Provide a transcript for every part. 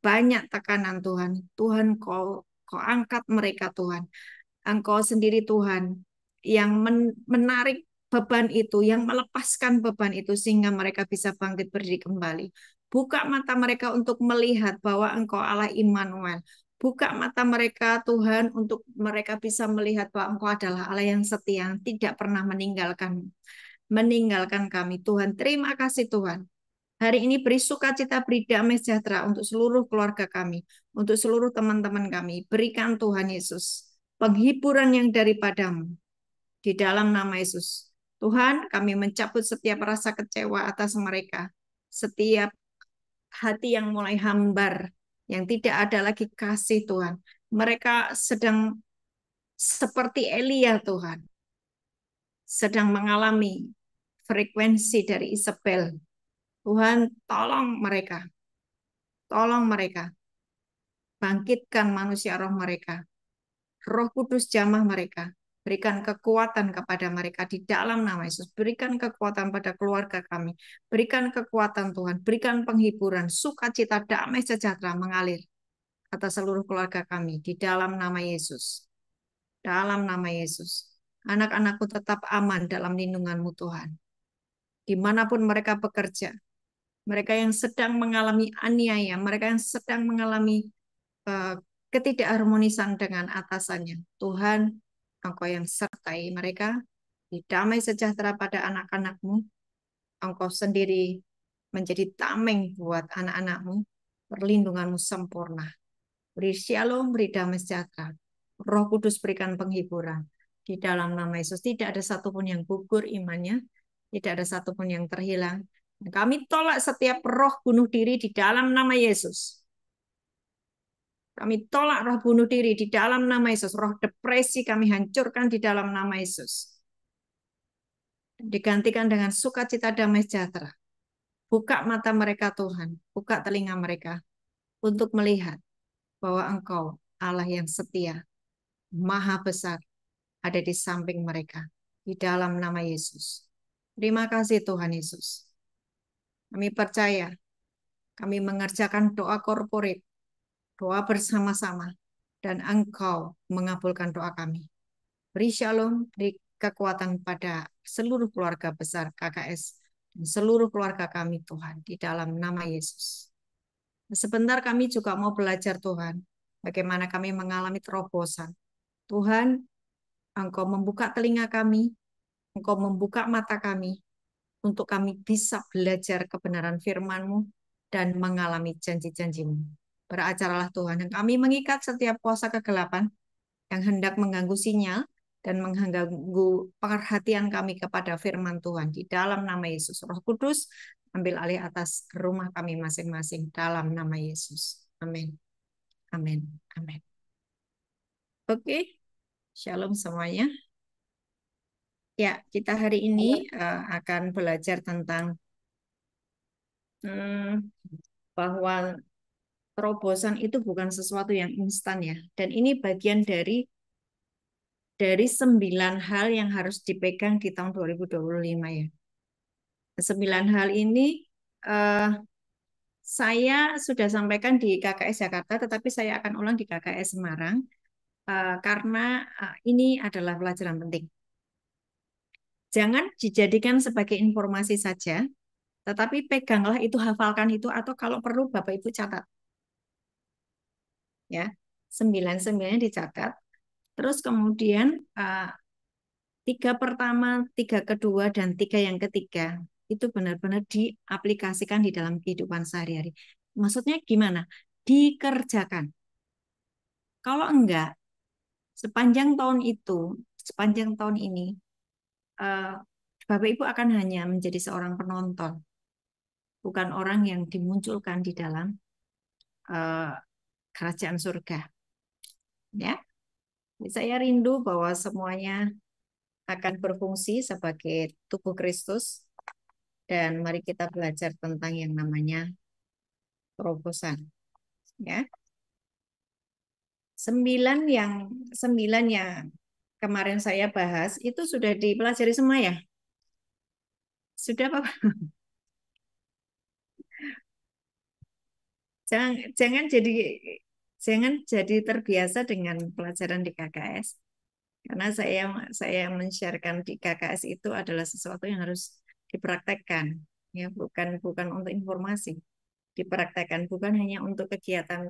banyak tekanan Tuhan. Tuhan kau angkat mereka Tuhan. Engkau sendiri Tuhan yang menarik beban itu, yang melepaskan beban itu sehingga mereka bisa bangkit berdiri kembali. Buka mata mereka untuk melihat bahwa Engkau Allah Immanuel. Buka mata mereka Tuhan untuk mereka bisa melihat bahwa Engkau adalah Allah yang setia, yang tidak pernah meninggalkan kami. Tuhan, terima kasih Tuhan. Hari ini beri sukacita, beri damai sejahtera untuk seluruh keluarga kami, untuk seluruh teman-teman kami. Berikan Tuhan Yesus penghiburan yang daripadamu di dalam nama Yesus. Tuhan, kami mencabut setiap rasa kecewa atas mereka, setiap hati yang mulai hambar, yang tidak ada lagi kasih Tuhan. Mereka sedang seperti Elia Tuhan, sedang mengalami frekuensi dari Isabel. Tuhan, tolong mereka, bangkitkan manusia roh mereka, Roh Kudus jamah mereka, berikan kekuatan kepada mereka di dalam nama Yesus, berikan kekuatan pada keluarga kami, berikan kekuatan Tuhan, berikan penghiburan, sukacita, damai sejahtera mengalir atas seluruh keluarga kami di dalam nama Yesus. Dalam nama Yesus. Anak-anakku tetap aman dalam lindungan-Mu Tuhan. Dimanapun mereka bekerja, mereka yang sedang mengalami aniaya, mereka yang sedang mengalami ketidakharmonisan dengan atasannya. Tuhan, Engkau yang sertai mereka, damai sejahtera pada anak-anak-Mu. Engkau sendiri menjadi tameng buat anak-anak-Mu. Perlindungan-Mu sempurna. Beri shalom, beri damai sejahtera. Roh Kudus berikan penghiburan. Di dalam nama Yesus tidak ada satupun yang gugur imannya, tidak ada satupun yang terhilang. Kami tolak setiap roh bunuh diri di dalam nama Yesus. Kami tolak roh bunuh diri di dalam nama Yesus. Roh depresi kami hancurkan di dalam nama Yesus. Digantikan dengan sukacita damai sejahtera. Buka mata mereka Tuhan. Buka telinga mereka. Untuk melihat bahwa Engkau Allah yang setia. Maha besar. Ada di samping mereka. Di dalam nama Yesus. Terima kasih Tuhan Yesus. Kami percaya. Kami mengerjakan doa korporat. Doa bersama-sama. Dan Engkau mengabulkan doa kami. Beri shalom, beri kekuatan pada seluruh keluarga besar KKS dan seluruh keluarga kami Tuhan di dalam nama Yesus. Sebentar kami juga mau belajar Tuhan, bagaimana kami mengalami terobosan. Tuhan, Engkau membuka telinga kami, Engkau membuka mata kami, untuk kami bisa belajar kebenaran firman-Mu dan mengalami janji-janji-Mu. Beracaralah Tuhan, dan kami mengikat setiap kuasa kegelapan yang hendak mengganggu sinyal dan mengganggu perhatian kami kepada firman Tuhan. Di dalam nama Yesus, Roh Kudus, ambil alih atas rumah kami masing-masing dalam nama Yesus. Amin. Amin. Amin. Oke, shalom semuanya. Ya, kita hari ini akan belajar tentang bahwa terobosan itu bukan sesuatu yang instan ya. Dan ini bagian dari 9 hal yang harus dipegang di tahun 2025 ya. 9 hal ini saya sudah sampaikan di KKS Jakarta, tetapi saya akan ulang di KKS Semarang karena ini adalah pelajaran penting. Jangan dijadikan sebagai informasi saja, tetapi peganglah itu, hafalkan itu, atau kalau perlu Bapak Ibu catat. Ya, 9-9 dicatat. Terus kemudian 3 pertama, 3 kedua, dan 3 yang ketiga itu benar-benar diaplikasikan di dalam kehidupan sehari-hari. Maksudnya gimana? Dikerjakan. Kalau enggak, sepanjang tahun ini, Bapak Ibu akan hanya menjadi seorang penonton, bukan orang yang dimunculkan di dalam kerajaan surga. Ya, saya rindu bahwa semuanya akan berfungsi sebagai tubuh Kristus, dan mari kita belajar tentang yang namanya terobosan. Ya, 9 yang kemarin saya bahas itu sudah dipelajari semua ya? Sudah Pak? Jangan, jangan jadi jangan jadi terbiasa dengan pelajaran di KKS. Karena saya men-sharekan di KKS itu adalah sesuatu yang harus dipraktekkan, ya bukan bukan untuk informasi, dipraktekkan bukan hanya untuk kegiatan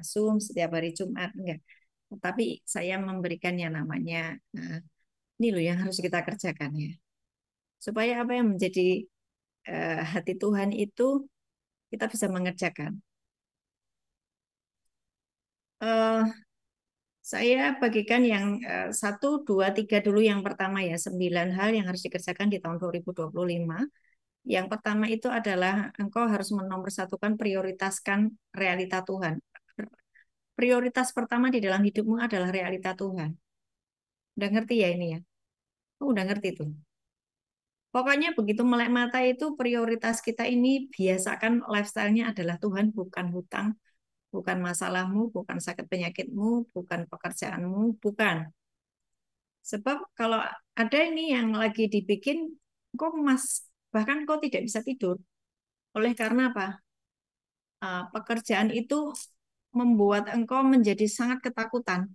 Zoom setiap hari Jumat, enggak. Tapi saya memberikan yang namanya ini loh yang harus kita kerjakan ya, supaya apa yang menjadi hati Tuhan itu kita bisa mengerjakan. Eh, saya bagikan yang 1, 2, 3 dulu yang pertama ya, 9 hal yang harus dikerjakan di tahun 2025. Yang pertama itu adalah engkau harus menomorsatukan prioritaskan realita Tuhan. Prioritas pertama di dalam hidupmu adalah realita Tuhan. Udah ngerti ya ini ya? Udah ngerti tuh. Pokoknya begitu melek mata itu prioritas kita ini biasakan lifestyle-nya adalah Tuhan, bukan hutang, bukan masalahmu, bukan sakit penyakitmu, bukan pekerjaanmu, bukan. Sebab kalau ada ini yang lagi dibikin, kok mas bahkan kok tidak bisa tidur. Oleh karena apa? Pekerjaan itu membuat engkau menjadi sangat ketakutan.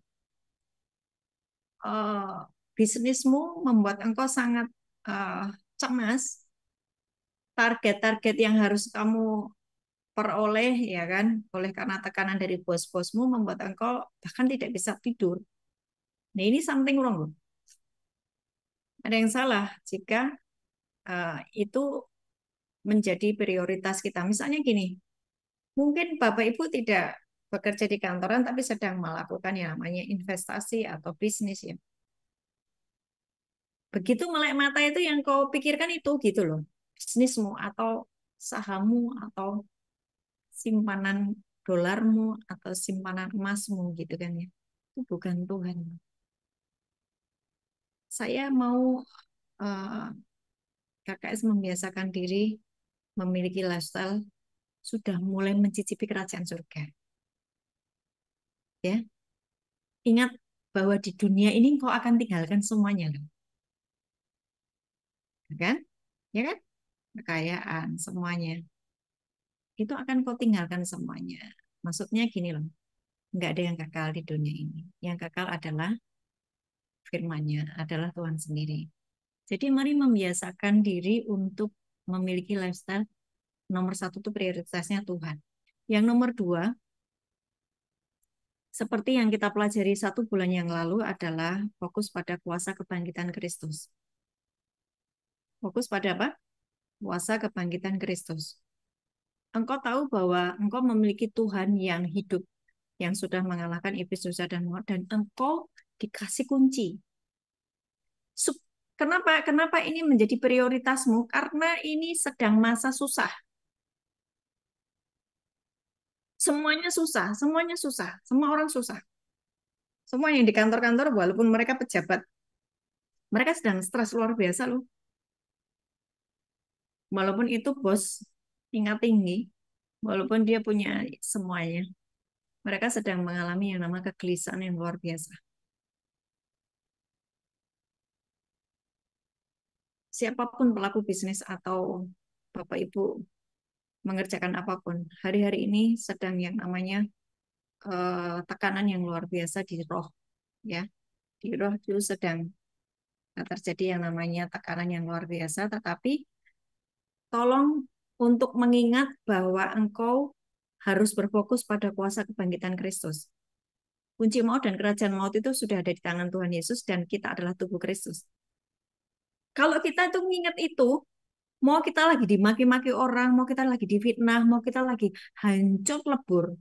Eh, Bisnismu membuat engkau sangat cemas. Target-target yang harus kamu peroleh, ya kan, oleh karena tekanan dari bos-bosmu membuat engkau bahkan tidak bisa tidur. Nah, ini something wrong, loh. Ada yang salah jika itu menjadi prioritas kita. Misalnya gini, mungkin Bapak Ibu tidak bekerja di kantoran tapi sedang melakukan yang namanya investasi atau bisnis ya. Begitu melek mata itu yang kau pikirkan itu gitu loh. Bisnismu atau sahammu atau simpanan dolarmu atau simpanan emasmu gitu kan ya. Itu bukan Tuhan. Saya mau eh, KKS membiasakan diri memiliki lifestyle sudah mulai mencicipi kerajaan surga. Ya, ingat bahwa di dunia ini kau akan tinggalkan semuanya loh. Ya kan? Ya kan? Kekayaan semuanya. Itu akan kau tinggalkan semuanya. Maksudnya gini loh, nggak ada yang kekal di dunia ini. Yang kekal adalah firman-Nya, adalah Tuhan sendiri. Jadi mari membiasakan diri untuk memiliki lifestyle nomor satu itu prioritasnya Tuhan. Yang nomor dua, seperti yang kita pelajari 1 bulan yang lalu adalah fokus pada kuasa kebangkitan Kristus. Fokus pada apa? Kuasa kebangkitan Kristus. Engkau tahu bahwa engkau memiliki Tuhan yang hidup, yang sudah mengalahkan iblis, dosa, dan maut, dan engkau dikasih kunci. Kenapa? Kenapa ini menjadi prioritasmu? Karena ini sedang masa susah. Semuanya susah, semuanya susah, semua orang susah. Semua yang di kantor-kantor, walaupun mereka pejabat, mereka sedang stres luar biasa loh. Walaupun itu bos tingkat tinggi, walaupun dia punya semuanya, mereka sedang mengalami yang namanya kegelisahan yang luar biasa. Siapapun pelaku bisnis atau Bapak Ibu mengerjakan apapun, hari-hari ini sedang yang namanya tekanan yang luar biasa di roh, ya. Di roh itu sedang terjadi yang namanya tekanan yang luar biasa, tetapi tolong untuk mengingat bahwa engkau harus berfokus pada kuasa kebangkitan Kristus. Kunci maut dan kerajaan maut itu sudah ada di tangan Tuhan Yesus dan kita adalah tubuh Kristus. Kalau kita itu mengingat itu, mau kita lagi dimaki-maki orang, mau kita lagi difitnah, mau kita lagi hancur lebur,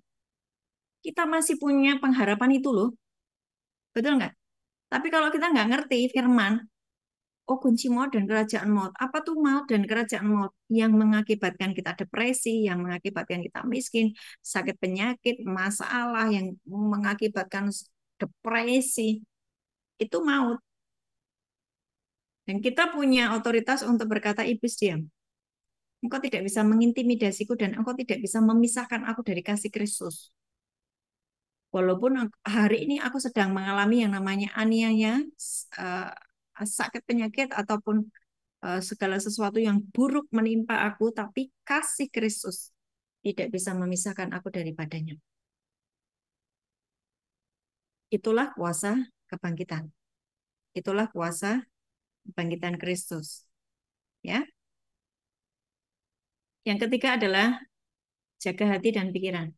kita masih punya pengharapan itu loh. Betul nggak? Tapi kalau kita nggak ngerti firman, oh kunci maut dan kerajaan maut. Apa tuh maut dan kerajaan maut? Yang mengakibatkan kita depresi, yang mengakibatkan kita miskin, sakit penyakit, masalah, yang mengakibatkan depresi. Itu maut. Dan kita punya otoritas untuk berkata, iblis diam. Engkau tidak bisa mengintimidasiku dan engkau tidak bisa memisahkan aku dari kasih Kristus. Walaupun hari ini aku sedang mengalami yang namanya aniaya, eh, sakit penyakit ataupun segala sesuatu yang buruk menimpa aku, tapi kasih Kristus tidak bisa memisahkan aku daripadanya. Itulah kuasa kebangkitan. Itulah kuasa kebangkitan Kristus. Ya. Yang ketiga adalah jaga hati dan pikiran.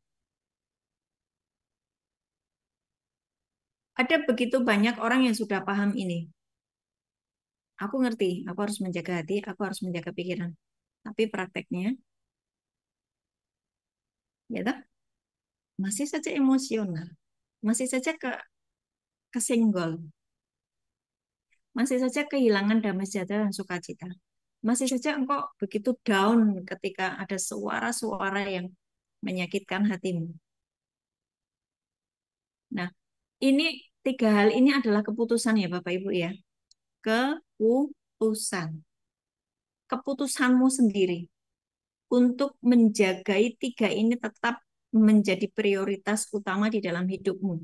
Ada begitu banyak orang yang sudah paham ini. Aku ngerti, aku harus menjaga hati, aku harus menjaga pikiran. Tapi prakteknya, ya toh, masih saja emosional, masih saja kesenggol, masih saja kehilangan damai sejahtera dan sukacita. Masih saja engkau begitu down ketika ada suara-suara yang menyakitkan hatimu. Nah, ini tiga hal ini adalah keputusan ya Bapak Ibu ya. Keputusan. Keputusanmu sendiri untuk menjagai tiga ini tetap menjadi prioritas utama di dalam hidupmu.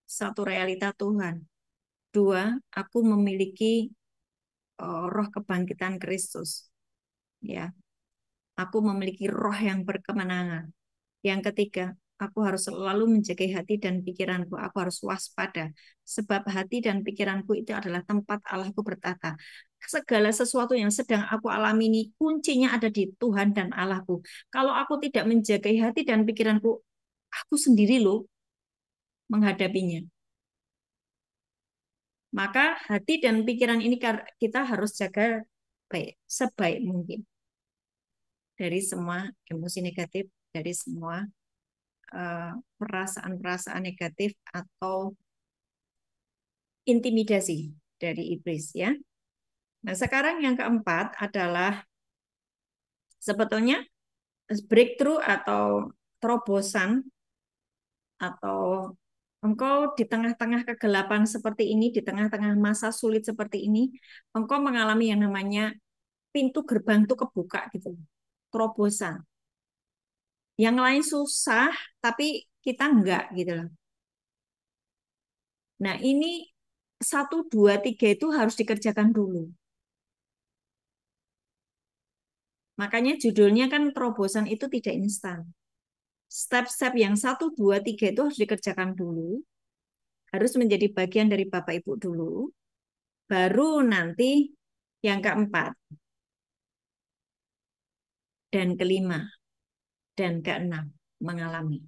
Satu, realita Tuhan. Dua, aku memiliki roh kebangkitan Kristus. Ya, aku memiliki roh yang berkemenangan. Yang ketiga, aku harus selalu menjaga hati dan pikiranku. Aku harus waspada. Sebab hati dan pikiranku itu adalah tempat Allahku bertata. Segala sesuatu yang sedang aku alami ini, kuncinya ada di Tuhan dan Allahku. Kalau aku tidak menjaga hati dan pikiranku, aku sendiri loh menghadapinya. Maka hati dan pikiran ini kita harus jaga baik, sebaik mungkin. Dari semua emosi negatif, dari semua perasaan-perasaan negatif atau intimidasi dari iblis ya. Nah, sekarang yang keempat adalah sebetulnya breakthrough atau terobosan atau engkau di tengah-tengah kegelapan seperti ini, di tengah-tengah masa sulit seperti ini, engkau mengalami yang namanya pintu gerbang itu kebuka gitu. Terobosan. Yang lain susah, tapi kita enggak gitu loh. Nah, ini satu, dua, tiga itu harus dikerjakan dulu. Makanya judulnya kan terobosan itu tidak instan. Step-step yang satu, dua, tiga itu harus dikerjakan dulu. Harus menjadi bagian dari Bapak Ibu dulu. Baru nanti yang keempat, dan kelima, dan keenam mengalami.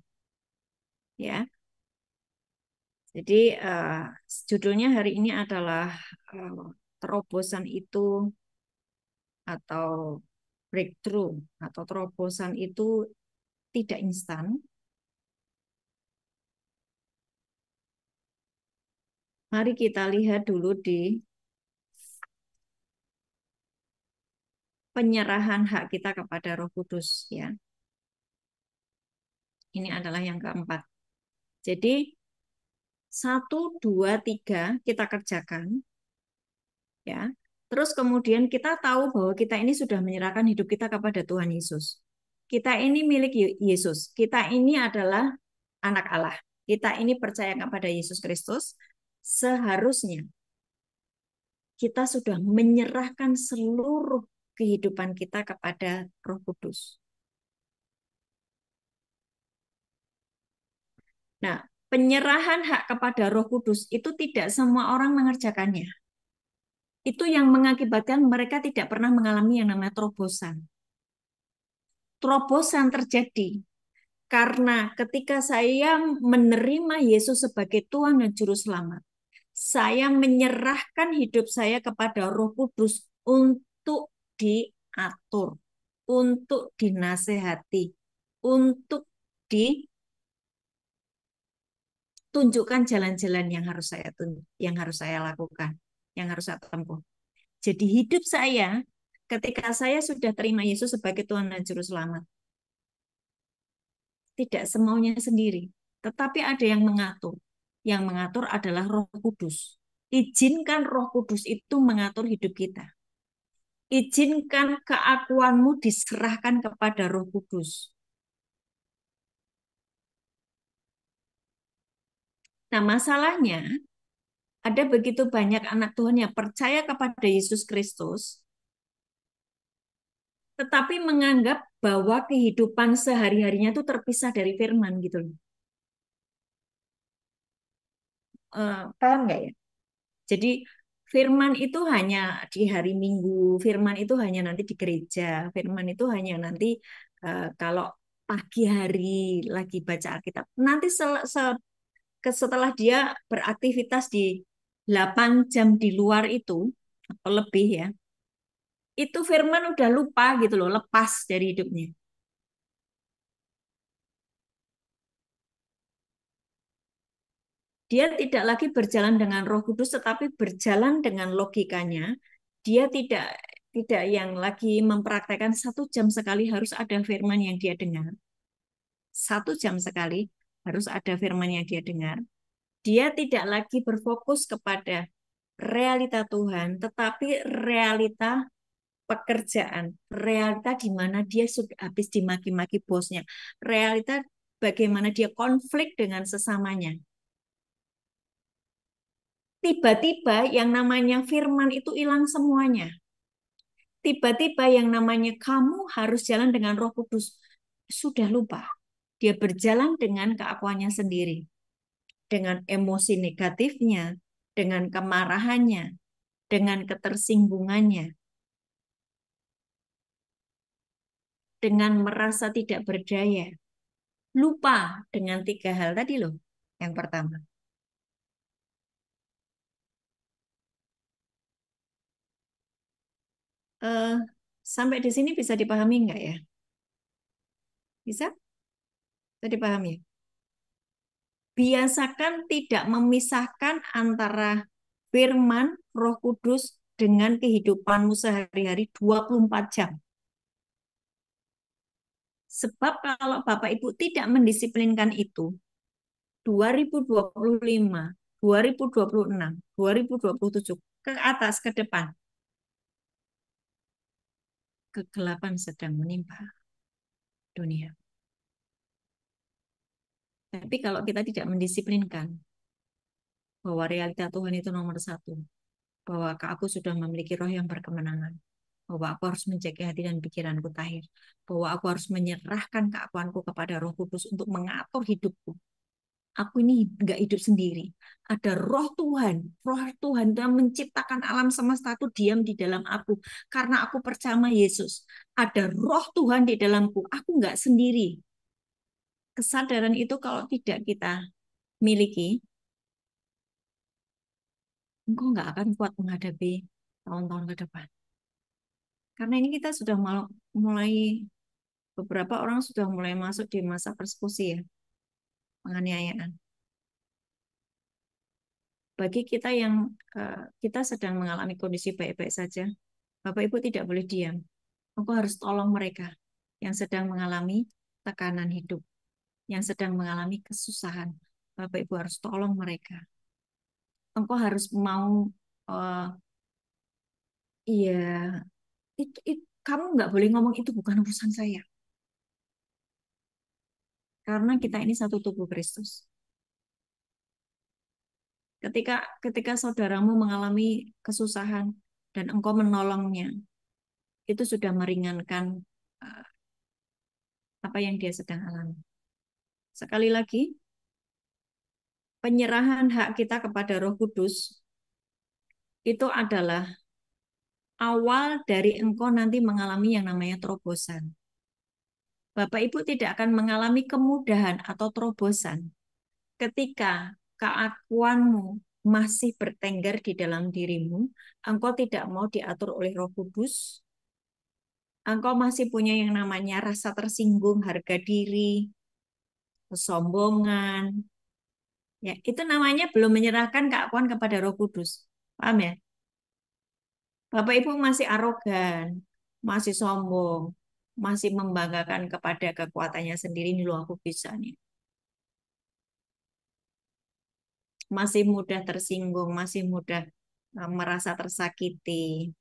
Ya, jadi judulnya hari ini adalah terobosan itu atau breakthrough atau terobosan itu tidak instan. Mari kita lihat dulu di penyerahan hak kita kepada Roh Kudus ya. Ini adalah yang keempat. Jadi satu, dua, tiga kita kerjakan ya. Terus kemudian kita tahu bahwa kita ini sudah menyerahkan hidup kita kepada Tuhan Yesus. Kita ini milik Yesus. Kita ini adalah anak Allah. Kita ini percaya kepada Yesus Kristus. Seharusnya kita sudah menyerahkan seluruh kehidupan kita kepada Roh Kudus. Nah, penyerahan hak kepada Roh Kudus itu tidak semua orang mengerjakannya. Itu yang mengakibatkan mereka tidak pernah mengalami yang namanya terobosan. Terobosan terjadi karena ketika saya menerima Yesus sebagai Tuhan dan Juru Selamat, saya menyerahkan hidup saya kepada Roh Kudus untuk diatur, untuk dinasehati, untuk ditunjukkan jalan-jalan yang harus saya lakukan, yang harus saya tempuh. Jadi hidup saya ketika saya sudah terima Yesus sebagai Tuhan dan Juru Selamat, tidak semaunya sendiri, tetapi ada yang mengatur. Yang mengatur adalah Roh Kudus. Izinkan Roh Kudus itu mengatur hidup kita. Izinkan keakuanmu diserahkan kepada Roh Kudus. Nah, masalahnya ada begitu banyak anak Tuhan yang percaya kepada Yesus Kristus, tetapi menganggap bahwa kehidupan sehari-harinya itu terpisah dari firman gitu loh. Paham nggak ya? Jadi firman itu hanya di hari Minggu, firman itu hanya nanti di gereja, firman itu hanya nanti kalau pagi hari lagi baca Alkitab. Nanti setelah dia beraktivitas di 8 jam di luar itu, atau lebih ya, itu firman udah lupa gitu loh, lepas dari hidupnya. Dia tidak lagi berjalan dengan Roh Kudus, tetapi berjalan dengan logikanya. Dia tidak yang lagi mempraktekkan 1 jam sekali harus ada firman yang dia dengar. 1 jam sekali harus ada firman yang dia dengar. Dia tidak lagi berfokus kepada realita Tuhan, tetapi realita pekerjaan, realita di mana dia sudah habis dimaki-maki bosnya, realita bagaimana dia konflik dengan sesamanya. Tiba-tiba yang namanya firman itu hilang semuanya. Tiba-tiba yang namanya kamu harus jalan dengan Roh Kudus sudah lupa. Dia berjalan dengan keakuannya sendiri, dengan emosi negatifnya, dengan kemarahannya, dengan ketersinggungannya, dengan merasa tidak berdaya. Lupa dengan 3 hal tadi loh. Yang pertama. Eh, Sampai di sini bisa dipahami nggak ya? Bisa? Bisa dipahami ya? Biasakan tidak memisahkan antara firman, Roh Kudus dengan kehidupanmu sehari-hari 24 jam. Sebab kalau Bapak Ibu tidak mendisiplinkan itu, 2025, 2026, 2027 ke atas ke depan, kegelapan sedang menimpa dunia. Tapi kalau kita tidak mendisiplinkan bahwa realita Tuhan itu nomor satu, bahwa aku sudah memiliki roh yang berkemenangan, bahwa aku harus menjaga hati dan pikiranku tahir, bahwa aku harus menyerahkan keakuanku kepada Roh Kudus untuk mengatur hidupku. Aku ini nggak hidup sendiri. Ada roh Tuhan. Roh Tuhan yang menciptakan alam semesta itu diam di dalam aku. Karena aku percaya Yesus. Ada roh Tuhan di dalamku. Aku nggak sendiri. Kesadaran itu kalau tidak kita miliki, engkau nggak akan kuat menghadapi tahun-tahun ke depan. Karena ini kita sudah mulai, beberapa orang sudah mulai masuk di masa persekusi ya, penganiayaan. Bagi kita yang kita sedang mengalami kondisi baik-baik saja, Bapak Ibu tidak boleh diam. Engkau harus tolong mereka yang sedang mengalami tekanan hidup, yang sedang mengalami kesusahan. Bapak Ibu harus tolong mereka. Engkau harus mau, uh, iya, kamu nggak boleh ngomong itu bukan urusan saya. Karena kita ini satu tubuh Kristus. Ketika ketika saudaramu mengalami kesusahan dan engkau menolongnya, itu sudah meringankan uh, apa yang dia sedang alami. Sekali lagi, penyerahan hak kita kepada Roh Kudus itu adalah awal dari engkau nanti mengalami yang namanya terobosan. Bapak Ibu tidak akan mengalami kemudahan atau terobosan ketika keakuanmu masih bertengger di dalam dirimu, engkau tidak mau diatur oleh Roh Kudus, engkau masih punya yang namanya rasa tersinggung, harga diri, kesombongan, ya itu namanya belum menyerahkan keakuan kepada Roh Kudus. Paham ya? Bapak Ibu masih arogan, masih sombong, masih membanggakan kepada kekuatannya sendiri. Ini loh aku bisa nih. Masih mudah tersinggung, masih mudah merasa tersakiti.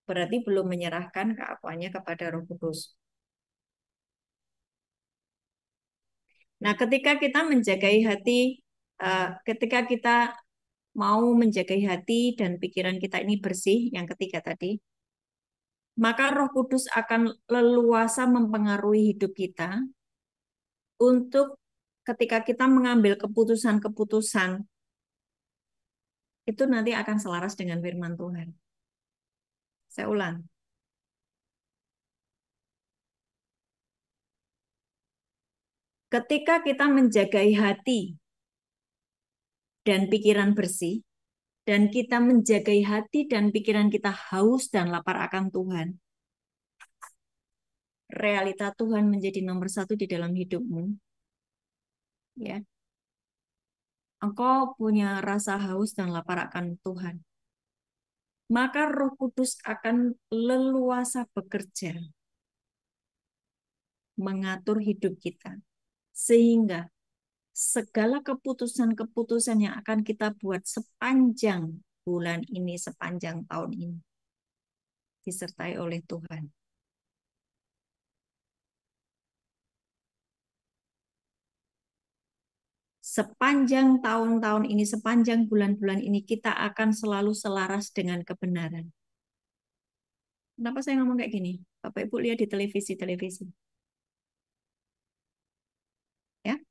Berarti belum menyerahkan keakuannya kepada Roh Kudus. Nah, ketika kita menjagai hati, ketika kita mau menjagai hati dan pikiran kita ini bersih, yang ketiga tadi, maka Roh Kudus akan leluasa mempengaruhi hidup kita untuk ketika kita mengambil keputusan-keputusan itu nanti akan selaras dengan firman Tuhan. Saya ulang. Ketika kita menjagai hati dan pikiran bersih, dan kita menjagai hati dan pikiran kita haus dan lapar akan Tuhan, realita Tuhan menjadi nomor satu di dalam hidupmu, ya. Engkau punya rasa haus dan lapar akan Tuhan. Maka Roh Kudus akan leluasa bekerja mengatur hidup kita. Sehingga segala keputusan-keputusan yang akan kita buat sepanjang bulan ini, sepanjang tahun ini, disertai oleh Tuhan. Sepanjang tahun-tahun ini, sepanjang bulan-bulan ini, kita akan selalu selaras dengan kebenaran. Kenapa saya ngomong kayak gini? Bapak Ibu lihat di televisi-televisi. Ya,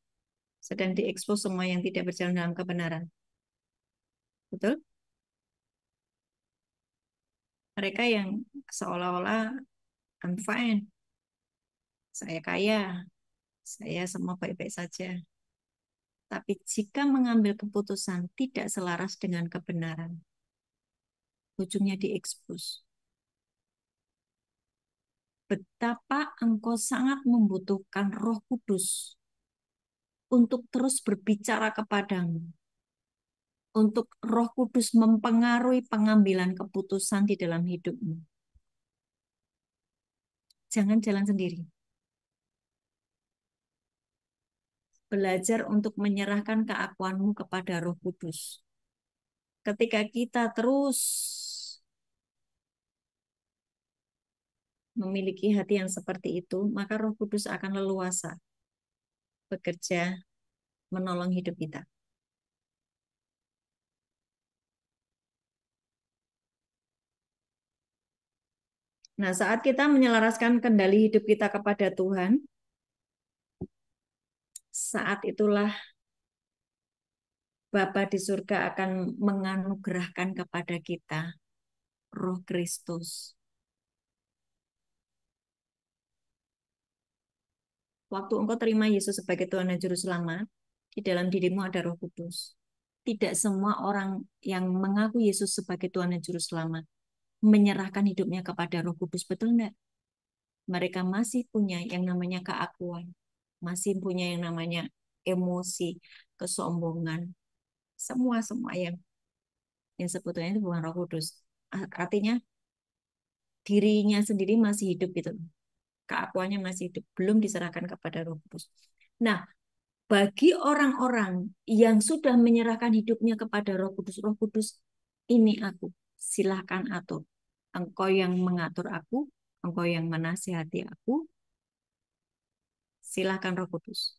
sedang diekspos semua yang tidak berjalan dalam kebenaran. Betul? Mereka yang seolah-olah I'm fine, saya kaya, saya semua baik-baik saja. Tapi jika mengambil keputusan tidak selaras dengan kebenaran, ujungnya diekspos. Betapa engkau sangat membutuhkan Roh Kudus untuk terus berbicara kepadamu, untuk Roh Kudus mempengaruhi pengambilan keputusan di dalam hidupmu. Jangan jalan sendiri. Belajar untuk menyerahkan keakuanmu kepada Roh Kudus. Ketika kita terus memiliki hati yang seperti itu, maka Roh Kudus akan leluasa bekerja menolong hidup kita. Nah, saat kita menyelaraskan kendali hidup kita kepada Tuhan, saat itulah Bapa di surga akan menganugerahkan kepada kita Roh Kristus. Waktu engkau terima Yesus sebagai Tuhan dan Juru Selamat, di dalam dirimu ada Roh Kudus. Tidak semua orang yang mengaku Yesus sebagai Tuhan dan Juru Selamat menyerahkan hidupnya kepada Roh Kudus, betul enggak? Mereka masih punya yang namanya keakuan, masih punya yang namanya emosi, kesombongan, semua yang sebetulnya itu bukan Roh Kudus. Artinya dirinya sendiri masih hidup itu, keakuannya masih hidup, belum diserahkan kepada Roh Kudus. Nah, bagi orang-orang yang sudah menyerahkan hidupnya kepada Roh Kudus, ini aku, silahkan atur. Engkau yang mengatur aku, engkau yang menasihati aku, silahkan Roh Kudus.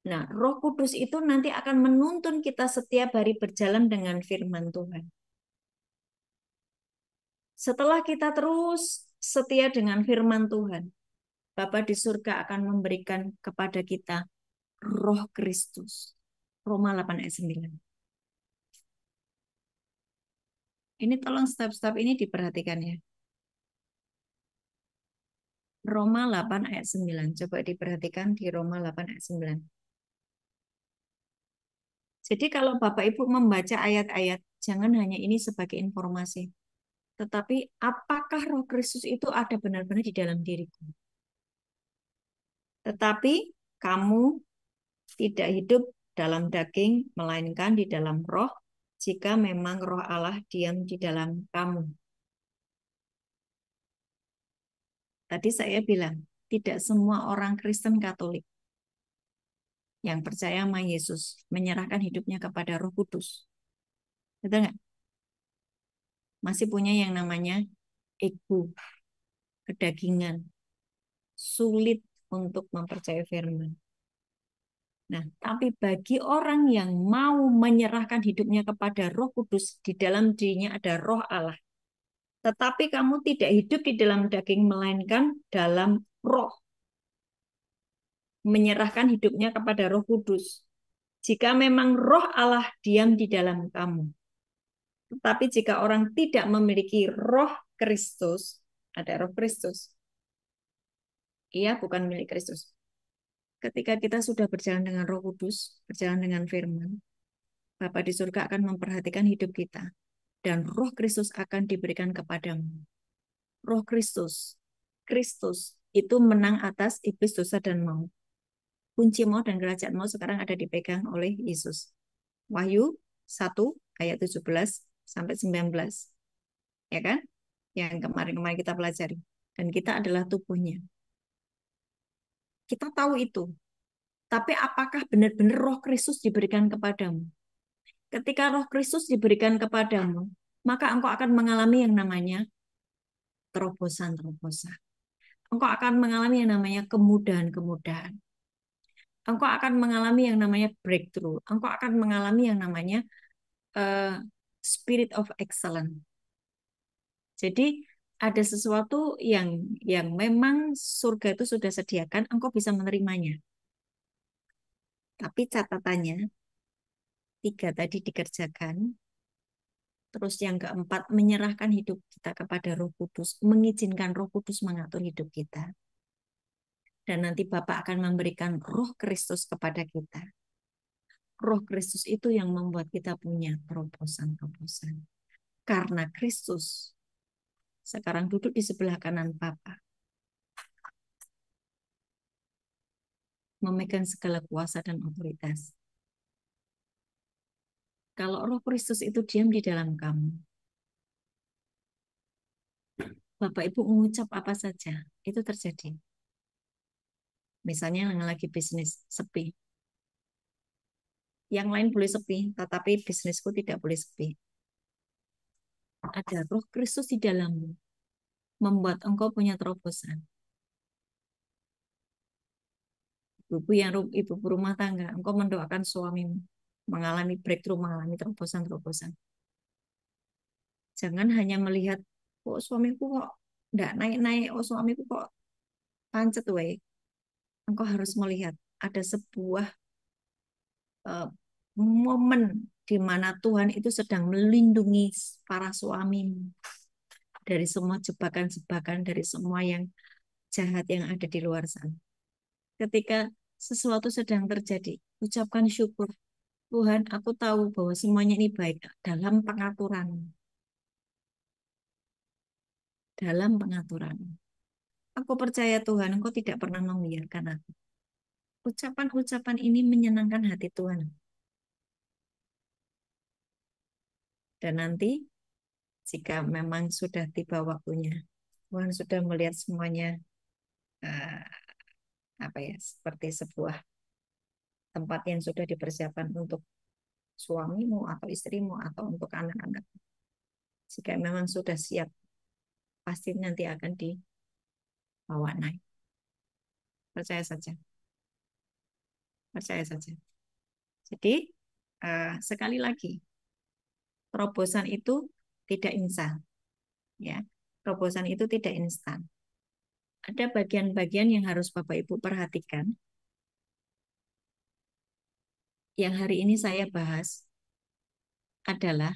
Nah, Roh Kudus itu nanti akan menuntun kita setiap hari berjalan dengan firman Tuhan. Setelah kita terus setia dengan firman Tuhan, Bapa di surga akan memberikan kepada kita Roh Kristus. Roma 8 ayat 9. Ini tolong step-step ini diperhatikan ya. Roma 8 ayat 9. Coba diperhatikan di Roma 8 ayat 9. Jadi kalau Bapak Ibu membaca ayat-ayat, jangan hanya ini sebagai informasi. Tetapi apakah Roh Kristus itu ada benar-benar di dalam diriku? Tetapi kamu tidak hidup dalam daging, melainkan di dalam roh, jika memang roh Allah diam di dalam kamu. Tadi saya bilang, tidak semua orang Kristen Katolik yang percaya sama Yesus menyerahkan hidupnya kepada Roh Kudus. Betul nggak? Masih punya yang namanya ego, kedagingan, sulit untuk mempercayai firman. Nah, tapi bagi orang yang mau menyerahkan hidupnya kepada Roh Kudus, di dalam dirinya ada Roh Allah. Tetapi kamu tidak hidup di dalam daging, melainkan dalam roh. Menyerahkan hidupnya kepada Roh Kudus. Jika memang Roh Allah diam di dalam kamu. Tetapi jika orang tidak memiliki Roh Kristus, ada Roh Kristus, ia bukan milik Kristus. Ketika kita sudah berjalan dengan Roh Kudus, berjalan dengan firman, Bapa di surga akan memperhatikan hidup kita. Dan Roh Kristus akan diberikan kepadamu. Roh Kristus. Kristus itu menang atas iblis, dosa, dan maut. Kunci maut dan kerajaan maut sekarang ada dipegang oleh Yesus. Wahyu 1 ayat 17 sampai 19. Ya kan? Yang kemarin-kemarin kita pelajari. Dan kita adalah tubuhnya. Kita tahu itu. Tapi apakah benar-benar Roh Kristus diberikan kepadamu? Ketika Roh Kristus diberikan kepadamu, maka engkau akan mengalami yang namanya terobosan-terobosan. Engkau akan mengalami yang namanya kemudahan-kemudahan. Engkau akan mengalami yang namanya breakthrough. Engkau akan mengalami yang namanya uh, spirit of excellence. Jadi ada sesuatu yang memang surga itu sudah sediakan, engkau bisa menerimanya. Tapi catatannya, 3 tadi dikerjakan. Terus yang keempat, menyerahkan hidup kita kepada Roh Kudus, mengizinkan Roh Kudus mengatur hidup kita. Dan nanti Bapak akan memberikan Roh Kristus kepada kita. Roh Kristus itu yang membuat kita punya terobosan-terobosan. Karena Kristus sekarang duduk di sebelah kanan Bapa, memegang segala kuasa dan otoritas. Kalau Roh Kristus itu diam di dalam kamu, Bapak Ibu mengucap apa saja, itu terjadi. Misalnya yang lagi bisnis sepi, yang lain boleh sepi, tetapi bisnisku tidak boleh sepi. Ada Roh Kristus di dalammu, membuat engkau punya terobosan. Ibu rumah tangga, engkau mendoakan suamimu mengalami breakthrough, mengalami terobosan-terobosan. Jangan hanya melihat, kok suamiku kok enggak naik-naik, oh suamiku kok pancet wae. Engkau harus melihat ada sebuah uh, momen di mana Tuhan itu sedang melindungi para suami dari semua jebakan-jebakan, dari semua yang jahat yang ada di luar sana. Ketika sesuatu sedang terjadi, ucapkan syukur. Tuhan, aku tahu bahwa semuanya ini baik dalam pengaturan. Dalam pengaturan. Aku percaya Tuhan, Engkau tidak pernah membiarkan aku. Ucapan-ucapan ini menyenangkan hati Tuhan. Dan nanti, jika memang sudah tiba waktunya, Tuhan sudah melihat semuanya eh, apa ya, seperti sebuah tempat yang sudah dipersiapkan untuk suamimu atau istrimu atau untuk anak-anak. Jika memang sudah siap, pasti nanti akan dibawa naik. Percaya saja, percaya saja. Jadi sekali lagi, terobosan itu tidak instan, ya. Terobosan itu tidak instan. Ada bagian-bagian yang harus Bapak Ibu perhatikan. Yang hari ini saya bahas adalah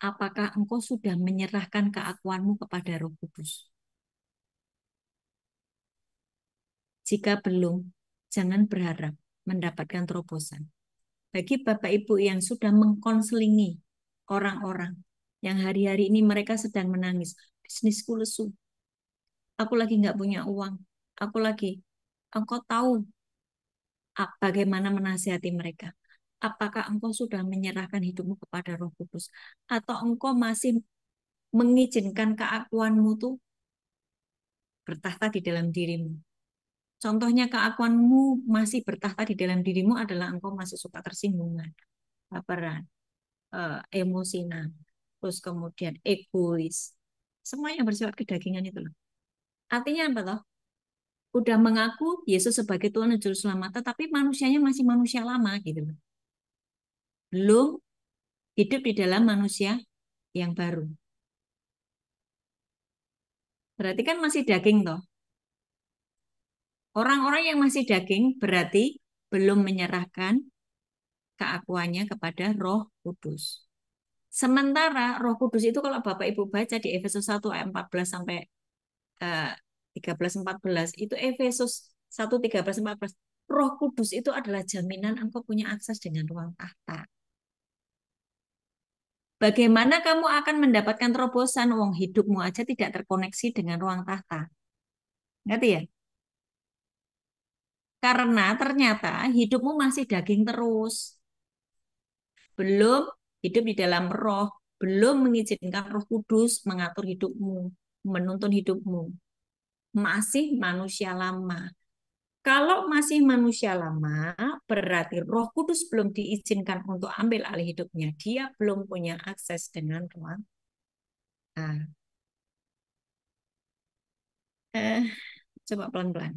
apakah engkau sudah menyerahkan keakuanmu kepada Roh Kudus? Jika belum, jangan berharap mendapatkan terobosan. Bagi Bapak Ibu yang sudah mengkonselingi orang-orang yang hari-hari ini mereka sedang menangis, bisnisku lesu, aku lagi nggak punya uang, aku lagi, engkau tahu bagaimana menasihati mereka. Apakah engkau sudah menyerahkan hidupmu kepada Roh Kudus? Atau engkau masih mengizinkan keakuanmu tuh bertahta di dalam dirimu? Contohnya keakuanmu masih bertahta di dalam dirimu adalah engkau masih suka tersinggungan, baperan, emosinan, terus kemudian egois. Semua yang bersifat kedagingan itu loh. Artinya apa toh? udah mengaku Yesus sebagai Tuhan dan Juru Selamat, tetapi manusianya masih manusia lama gitu loh. Belum hidup di dalam manusia yang baru. Berarti kan masih daging toh. Orang-orang yang masih daging berarti belum menyerahkan keakuannya kepada Roh Kudus. Sementara Roh Kudus itu kalau Bapak Ibu baca di Efesus 1 ayat 14 sampai 13-14 itu Efesus 1 13-14. Roh Kudus itu adalah jaminan engkau punya akses dengan ruang tahta. Bagaimana kamu akan mendapatkan terobosan? Wong hidupmu aja tidak terkoneksi dengan ruang tahta. Ngerti ya? Karena ternyata hidupmu masih daging terus. Belum hidup di dalam roh. Belum mengizinkan Roh Kudus mengatur hidupmu. Menuntun hidupmu. Masih manusia lama. Kalau masih manusia lama, berarti Roh Kudus belum diizinkan untuk ambil alih hidupnya. Dia belum punya akses dengan ruang. Nah, eh, coba pelan-pelan.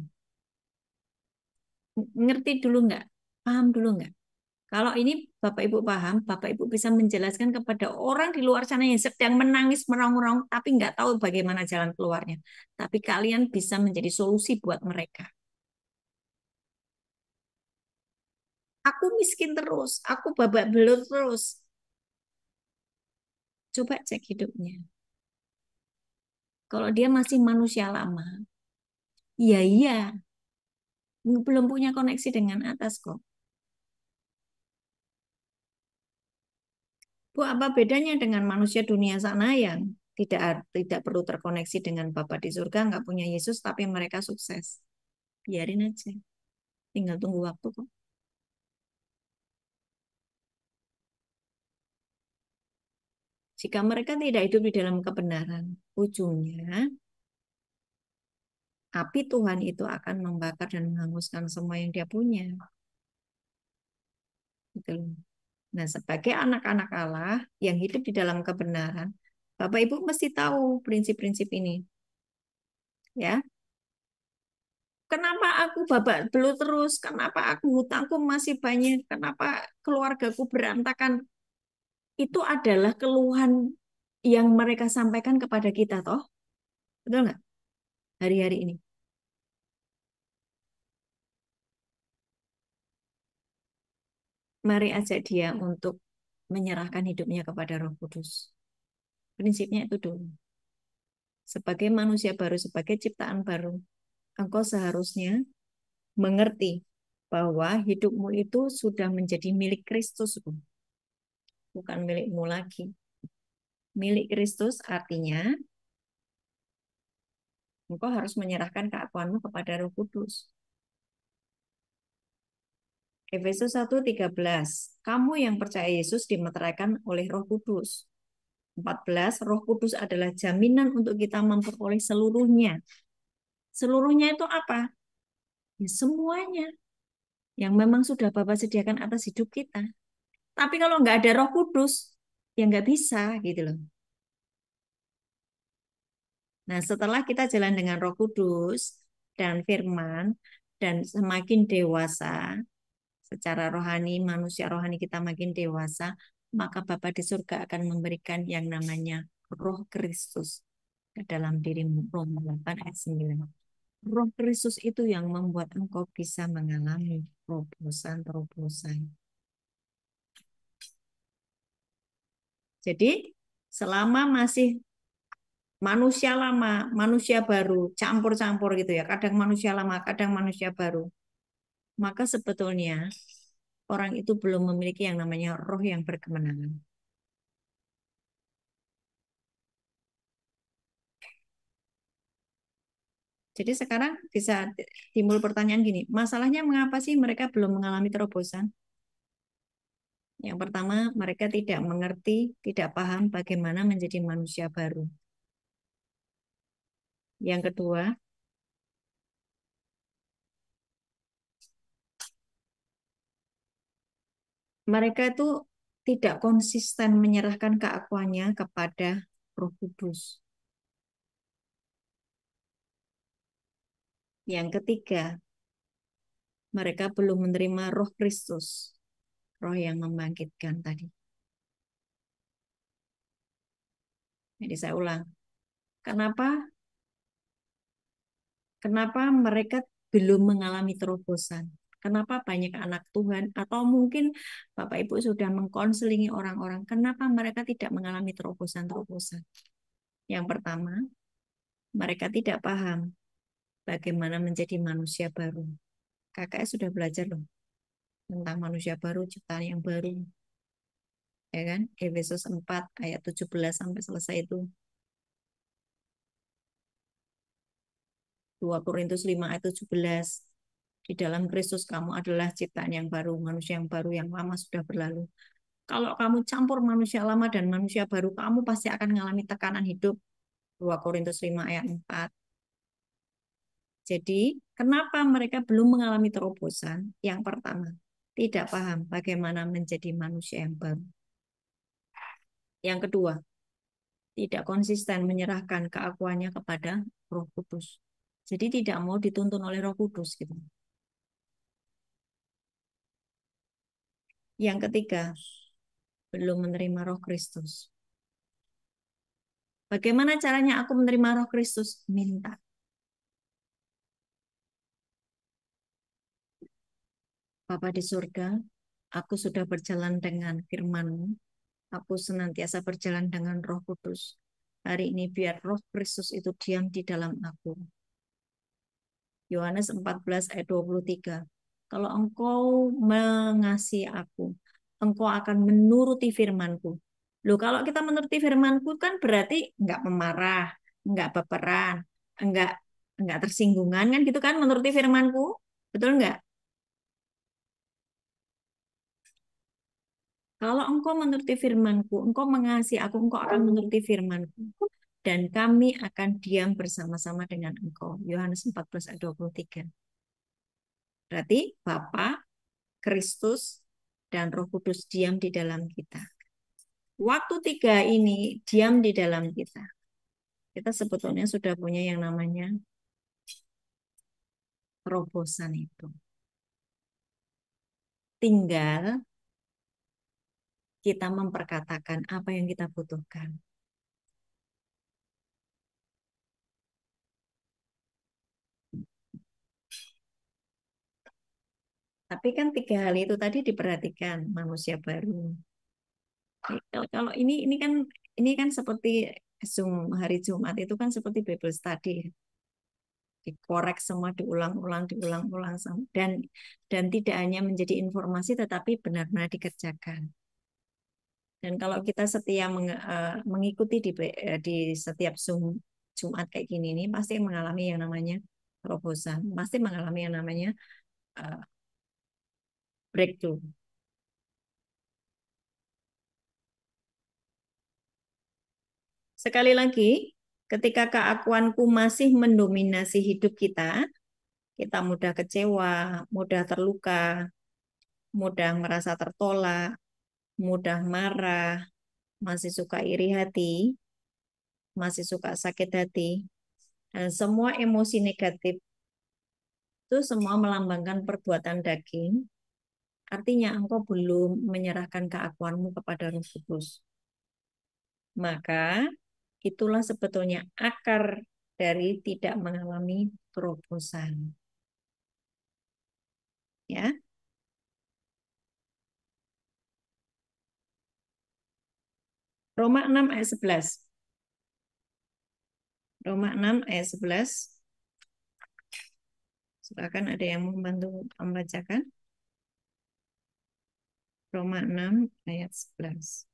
Ngerti dulu nggak? Paham dulu nggak? Kalau ini Bapak Ibu paham, Bapak Ibu bisa menjelaskan kepada orang di luar sana yang sedang menangis meraung-raung, tapi nggak tahu bagaimana jalan keluarnya. Tapi kalian bisa menjadi solusi buat mereka. Aku miskin terus, aku babak belur terus. Coba cek hidupnya. Kalau dia masih manusia lama, iya iya, belum punya koneksi dengan atas kok. Bu, apa bedanya dengan manusia dunia sana yang tidak perlu terkoneksi dengan Bapa di surga, nggak punya Yesus, tapi mereka sukses. Biarin aja, tinggal tunggu waktu kok. Jika mereka tidak hidup di dalam kebenaran, ujungnya api Tuhan itu akan membakar dan menghanguskan semua yang dia punya. Gitu loh. Nah, sebagai anak-anak Allah yang hidup di dalam kebenaran, Bapak Ibu mesti tahu prinsip-prinsip ini, ya. Kenapa aku babak belur terus? Kenapa aku hutangku masih banyak? Kenapa keluargaku berantakan? Itu adalah keluhan yang mereka sampaikan kepada kita, toh. Betul nggak? Hari-hari ini. Mari ajak dia untuk menyerahkan hidupnya kepada Roh Kudus. Prinsipnya itu dulu. Sebagai manusia baru, sebagai ciptaan baru, engkau seharusnya mengerti bahwa hidupmu itu sudah menjadi milik Kristus, bukan milikmu lagi. Milik Kristus artinya engkau harus menyerahkan keakuanmu kepada Roh Kudus. Efesus 1:13. Kamu yang percaya Yesus dimeteraikan oleh Roh Kudus. 14. Roh Kudus adalah jaminan untuk kita memperoleh seluruhnya. Seluruhnya itu apa? Ya, semuanya yang memang sudah Bapak sediakan atas hidup kita. Tapi kalau nggak ada Roh Kudus, ya nggak bisa gitu loh. Nah, setelah kita jalan dengan Roh Kudus dan Firman dan semakin dewasa secara rohani, manusia rohani kita makin dewasa, maka Bapa di surga akan memberikan yang namanya Roh Kristus ke dalam dirimu. Roma 8 ayat 9. Roh Kristus itu yang membuat engkau bisa mengalami terobosan-terobosan. Jadi, selama masih manusia lama, manusia baru, campur-campur gitu ya, kadang manusia lama, kadang manusia baru, maka sebetulnya orang itu belum memiliki yang namanya roh yang berkemenangan. Jadi sekarang bisa timbul pertanyaan gini, masalahnya mengapa sih mereka belum mengalami terobosan? Yang pertama, mereka tidak mengerti, tidak paham bagaimana menjadi manusia baru. Yang kedua, mereka itu tidak konsisten menyerahkan keakuannya kepada Roh Kudus. Yang ketiga, mereka belum menerima roh Kristus, roh yang membangkitkan tadi. Jadi saya ulang, kenapa kenapa mereka belum mengalami terobosan? Kenapa banyak anak Tuhan atau mungkin Bapak Ibu sudah mengkonselingi orang-orang, kenapa mereka tidak mengalami terobosan-terobosan? Yang pertama, mereka tidak paham bagaimana menjadi manusia baru. KKS sudah belajar loh tentang manusia baru, ciptaan yang baru. Ya kan? Efesus 4 ayat 17 sampai selesai itu. 2 Korintus 5 ayat 17. Di dalam Kristus kamu adalah ciptaan yang baru, manusia yang baru, yang lama sudah berlalu. Kalau kamu campur manusia lama dan manusia baru, kamu pasti akan mengalami tekanan hidup. 2 Korintus 5 ayat 4. Jadi, kenapa mereka belum mengalami terobosan? Yang pertama, tidak paham bagaimana menjadi manusia yang baru. Yang kedua, tidak konsisten menyerahkan keakuannya kepada Roh Kudus. Jadi tidak mau dituntun oleh Roh Kudus gitu. Yang ketiga, belum menerima Roh Kristus. Bagaimana caranya aku menerima Roh Kristus? Minta. Bapa di surga, aku sudah berjalan dengan firman-Mu. Aku senantiasa berjalan dengan Roh Kudus. Hari ini biar Roh Kristus itu diam di dalam aku. Yohanes 14 ayat 23. Kalau engkau mengasihi aku, engkau akan menuruti firman-Ku. Loh, kalau kita menuruti firman-Ku kan berarti enggak pemarah, enggak baperan, enggak enggak tersinggungan kan gitu kan menuruti firman-Ku. Betul enggak? Kalau engkau menuruti firman-Ku, engkau mengasihi aku, engkau akan menuruti firman-Ku. Dan kami akan diam bersama-sama dengan engkau. Yohanes 14 ayat 23. Berarti Bapa, Kristus, dan Roh Kudus diam di dalam kita. Waktu tiga ini diam di dalam kita. Kita sebetulnya sudah punya yang namanya terobosan itu. Tinggal kita memperkatakan apa yang kita butuhkan. Tapi kan tiga hal itu tadi diperhatikan manusia baru. Kalau ini kan seperti Zoom hari Jumat itu kan seperti Bible study, dikorek semua diulang-ulang diulang-ulang dan tidak hanya menjadi informasi tetapi benar-benar dikerjakan. Dan kalau kita setia mengikuti di setiap Zoom Jumat kayak gini ini pasti mengalami yang namanya terobosan, pasti mengalami yang namanya uh, breakthrough. Sekali lagi, ketika keakuanku masih mendominasi hidup kita, kita mudah kecewa, mudah terluka, mudah merasa tertolak, mudah marah, masih suka iri hati, masih suka sakit hati, dan semua emosi negatif itu semua melambangkan perbuatan daging. Artinya engkau belum menyerahkan keakuanmu kepada Roh Kudus. Maka itulah sebetulnya akar dari tidak mengalami terobosan. Ya. Roma 6 ayat 11. Roma 6 ayat 11. Silakan ada yang membantu membacakan. Roma 6 ayat 11.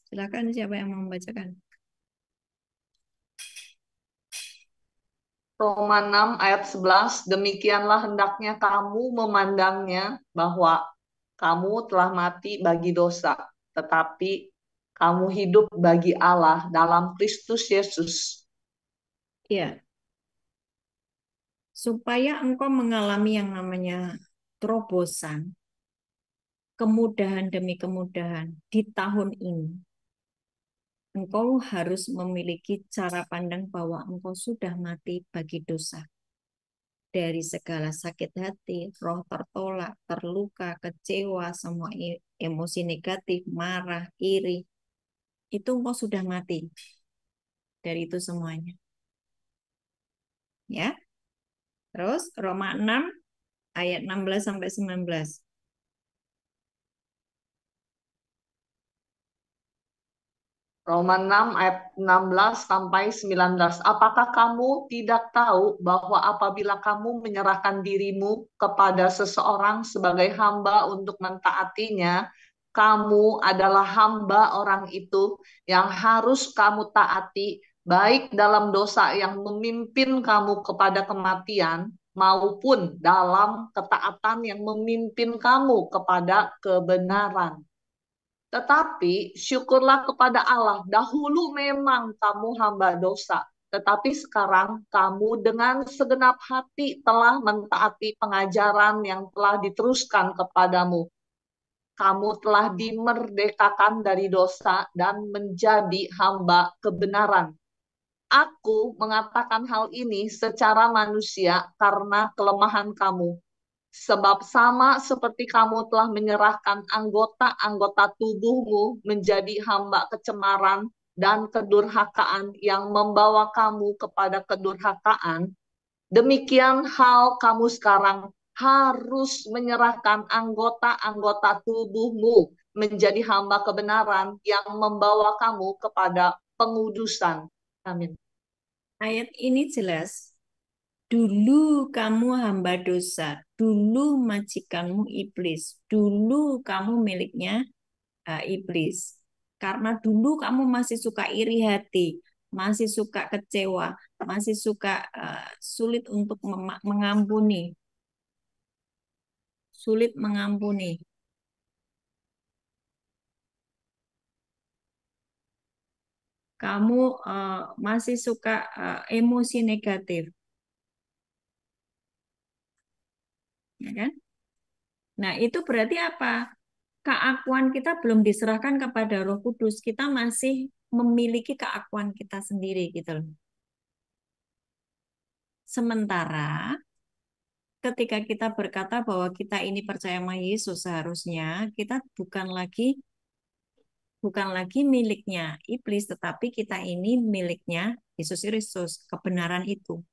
Silakan siapa yang mau membacakan. Roma 6 ayat 11, demikianlah hendaknya kamu memandangnya bahwa kamu telah mati bagi dosa, tetapi kamu hidup bagi Allah dalam Kristus Yesus. Ya, supaya engkau mengalami yang namanya terobosan, kemudahan demi kemudahan di tahun ini. engkau harus memiliki cara pandang bahwa engkau sudah mati bagi dosa. Dari segala sakit hati, roh tertolak, terluka, kecewa, semua emosi negatif, marah, iri, itu engkau sudah mati dari itu semuanya. Ya. Terus Roma 6 ayat 16 sampai 19. Roma 6 ayat 16 sampai 19. Apakah kamu tidak tahu bahwa apabila kamu menyerahkan dirimu kepada seseorang sebagai hamba untuk mentaatinya, kamu adalah hamba orang itu yang harus kamu taati, baik dalam dosa yang memimpin kamu kepada kematian, maupun dalam ketaatan yang memimpin kamu kepada kebenaran. Tetapi syukurlah kepada Allah, dahulu memang kamu hamba dosa, tetapi sekarang kamu dengan segenap hati telah mentaati pengajaran yang telah diteruskan kepadamu. Kamu telah dimerdekakan dari dosa dan menjadi hamba kebenaran. Aku mengatakan hal ini secara manusia karena kelemahan kamu. Sebab sama seperti kamu telah menyerahkan anggota-anggota tubuhmu menjadi hamba kecemaran dan kedurhakaan yang membawa kamu kepada kedurhakaan, demikian hal kamu sekarang harus menyerahkan anggota-anggota tubuhmu menjadi hamba kebenaran yang membawa kamu kepada pengudusan. Amin. Ayat ini jelas. Dulu kamu hamba dosa, dulu majikanmu iblis, dulu kamu miliknya iblis. Karena dulu kamu masih suka iri hati, masih suka kecewa, masih suka sulit untuk mengampuni, sulit mengampuni. Kamu masih suka emosi negatif, ya kan? Nah, itu berarti apa? Keakuan kita belum diserahkan kepada Roh Kudus, kita masih memiliki keakuan kita sendiri gitu loh. Sementara ketika kita berkata bahwa kita ini percaya sama Yesus, seharusnya kita bukan lagi miliknya iblis, tetapi kita ini miliknya Yesus Kristus, kebenaran itu.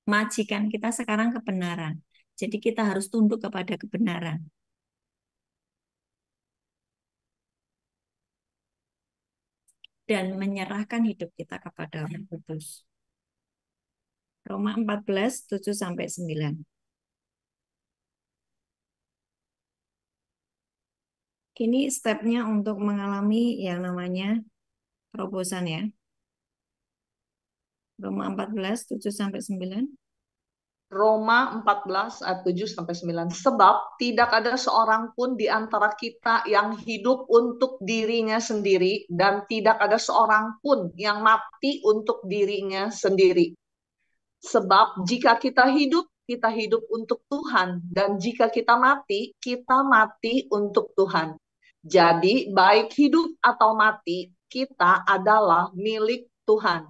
Majikan kita sekarang kebenaran. Jadi kita harus tunduk kepada kebenaran dan menyerahkan hidup kita kepada Roh Kudus. Roma 14, 7 sampai 9. Ini stepnya untuk mengalami yang namanya terobosan ya. Roma 14, 7 sampai 9. Roma 14 ayat 7 sampai 9. Sebab tidak ada seorang pun di antara kita yang hidup untuk dirinya sendiri dan tidak ada seorang pun yang mati untuk dirinya sendiri. Sebab jika kita hidup untuk Tuhan, dan jika kita mati untuk Tuhan. Jadi baik hidup atau mati, kita adalah milik Tuhan.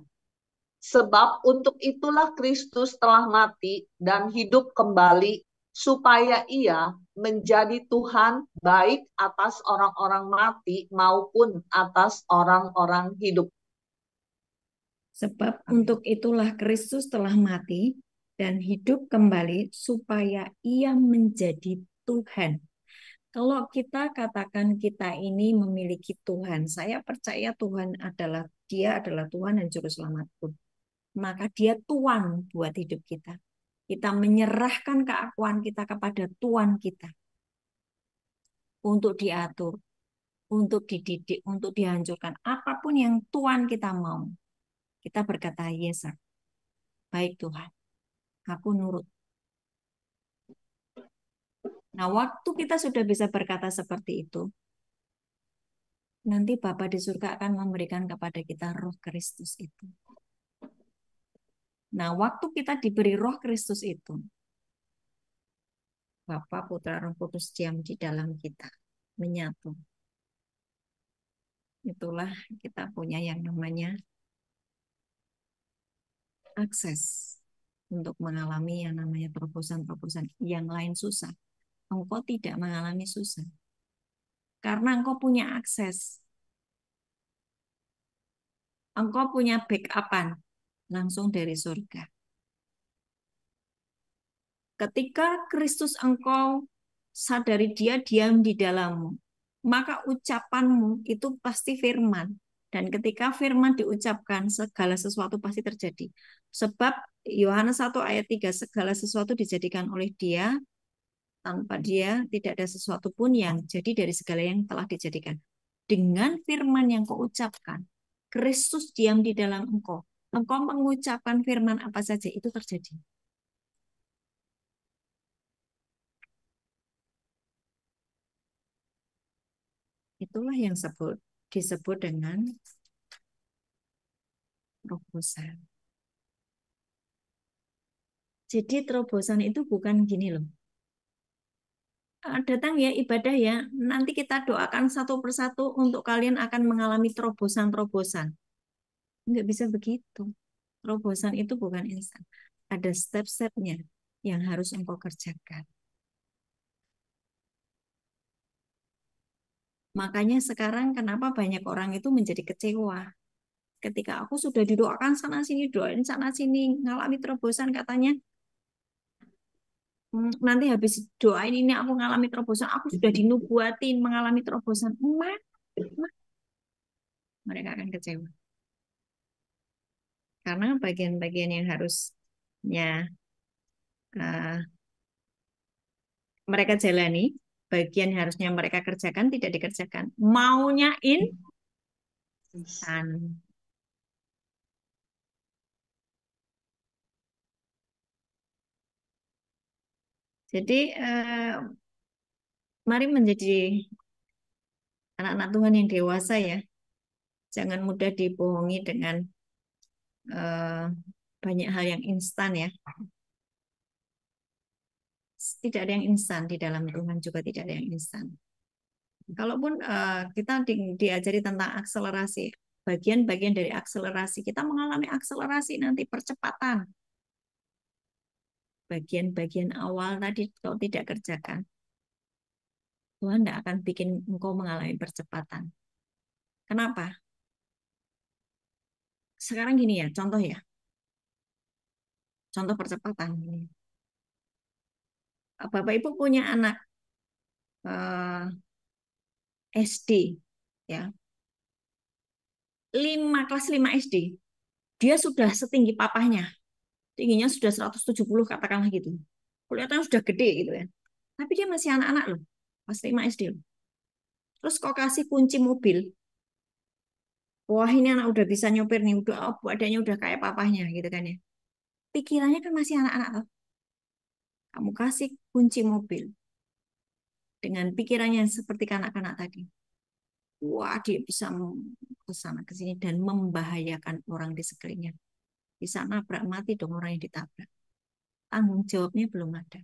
Sebab untuk itulah Kristus telah mati dan hidup kembali, supaya ia menjadi Tuhan baik atas orang-orang mati maupun atas orang-orang hidup. Sebab untuk itulah Kristus telah mati dan hidup kembali supaya ia menjadi Tuhan. Kalau kita katakan kita ini memiliki Tuhan, saya percaya Dia adalah Tuhan dan Juru Selamatku. Maka Dia Tuhan buat hidup kita. Kita menyerahkan keakuan kita kepada Tuhan kita untuk diatur, untuk dididik, untuk dihancurkan. Apapun yang Tuhan kita mau, kita berkata, yes, sir. Baik Tuhan, aku nurut. Nah, waktu kita sudah bisa berkata seperti itu, nanti Bapa di surga akan memberikan kepada kita Roh Kristus itu. Nah, waktu kita diberi Roh Kristus itu, Bapa, Putra, Roh Kudus diam di dalam kita, menyatu. itulah kita punya yang namanya akses untuk mengalami yang namanya terobosan-terobosan. Yang lain susah. Engkau tidak mengalami susah. Karena engkau punya akses. Engkau punya backupan langsung dari surga. Ketika Kristus engkau sadari dia diam di dalammu, maka ucapanmu itu pasti firman. Dan ketika firman diucapkan, segala sesuatu pasti terjadi. Sebab Yohanes 1 ayat 3, segala sesuatu dijadikan oleh dia, tanpa dia tidak ada sesuatu pun yang jadi dari segala yang telah dijadikan. Dengan firman yang kau ucapkan, Kristus diam di dalam engkau. Engkau mengucapkan firman apa saja, itu terjadi. Itulah yang disebut dengan terobosan. Jadi terobosan itu bukan gini loh. Datang ya ibadah ya, nanti kita doakan satu persatu untuk kalian akan mengalami terobosan-terobosan. Nggak bisa begitu. Terobosan itu bukan instan. Ada step-stepnya yang harus engkau kerjakan. Makanya sekarang kenapa banyak orang itu menjadi kecewa. Ketika aku sudah didoakan sana sini, doain sana sini, ngalami terobosan katanya, nanti habis doain ini aku mengalami terobosan, aku sudah dinubuatin mengalami terobosan. Mereka akan kecewa. Karena bagian-bagian yang harusnya uh, mereka jalani, bagian yang harusnya mereka kerjakan tidak dikerjakan. Maunya instan. Jadi mari menjadi anak-anak Tuhan yang dewasa ya. Jangan mudah dibohongi dengan uh, banyak hal yang instan ya. Tidak ada yang instan di dalam Tuhan juga tidak ada yang instan. Kalaupun kita diajari tentang akselerasi, bagian-bagian dari akselerasi, kita mengalami akselerasi nanti percepatan. Bagian-bagian awal tadi kalau tidak kerjakan, Tuhan tidak akan bikin engkau mengalami percepatan. Kenapa? Sekarang gini ya, contoh ya, contoh percepatan. Bapak Ibu punya anak SD, ya, kelas 5 SD, dia sudah setinggi papahnya, tingginya sudah 170 katakanlah gitu. Kelihatannya sudah gede gitu ya. Tapi dia masih anak-anak loh, kelas 5 SD loh. Terus kok kasih kunci mobil, wah ini anak udah bisa nyopir nih, udah badannya udah kayak papahnya gitu kan ya. Pikirannya kan masih anak-anak loh. Kamu kasih kunci mobil dengan pikirannya seperti kanak-kanak tadi. Wah, dia bisa ke sana ke sini dan membahayakan orang di sekelilingnya. Bisa nabrak mati dong orang yang ditabrak. Tanggung jawabnya belum ada.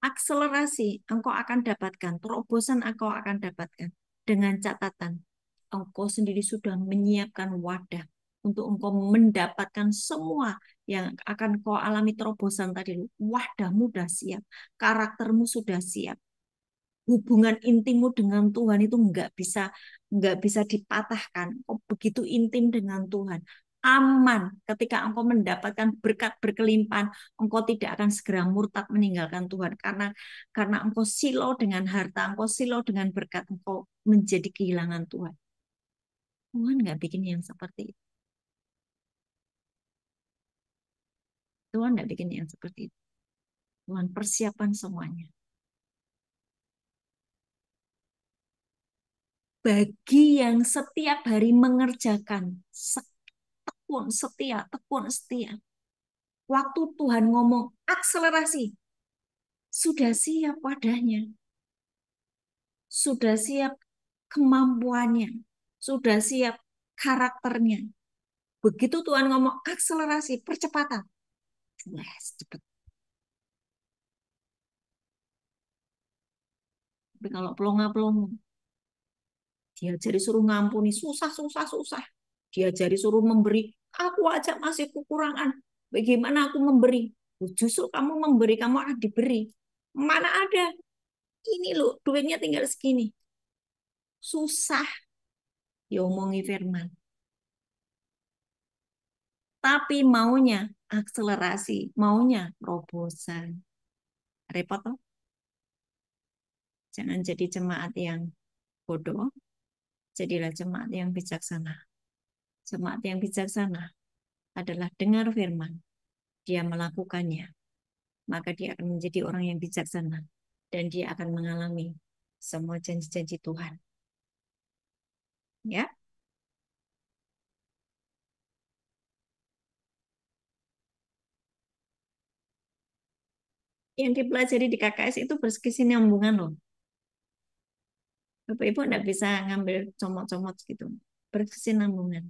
Akselerasi engkau akan dapatkan, terobosan engkau akan dapatkan dengan catatan engkau sendiri sudah menyiapkan wadah untuk engkau mendapatkan semua yang akan kau alami terobosan tadi. Wadahmu sudah siap, karaktermu sudah siap, hubungan intimmu dengan Tuhan itu nggak bisa dipatahkan. Kau begitu intim dengan Tuhan, aman. Ketika engkau mendapatkan berkat berkelimpahan, engkau tidak akan segera murtad meninggalkan Tuhan karena engkau silau dengan harta, engkau silau dengan berkat, engkau menjadi kehilangan Tuhan. Tuhan nggak bikin yang seperti itu. Tuhan nggak bikin yang seperti itu. Tuhan persiapan semuanya. Bagi yang setiap hari mengerjakan, tekun, setia. Waktu Tuhan ngomong akselerasi, sudah siap wadahnya, sudah siap kemampuannya, sudah siap karakternya. Begitu Tuhan ngomong akselerasi, percepatan, yes, cepet. Tapi kalau pelongo-pelongo, Diajari suruh ngampuni, susah, susah, susah. Diajari suruh memberi, aku aja masih kekurangan. Bagaimana aku memberi? Justru kamu memberi, kamu akan diberi. Mana ada? Ini loh, duitnya tinggal segini. Susah diomongi firman. Tapi maunya akselerasi, maunya terobosan. Repot toh? Jangan jadi jemaat yang bodoh, jadilah jemaat yang bijaksana. Jemaat yang bijaksana adalah dengar firman, dia melakukannya, maka dia akan menjadi orang yang bijaksana dan dia akan mengalami semua janji-janji Tuhan. Ya, yang dipelajari di KKS itu berkesinambungan loh. Bapak Ibu enggak bisa ngambil comot-comot gitu. Berkesinambungan.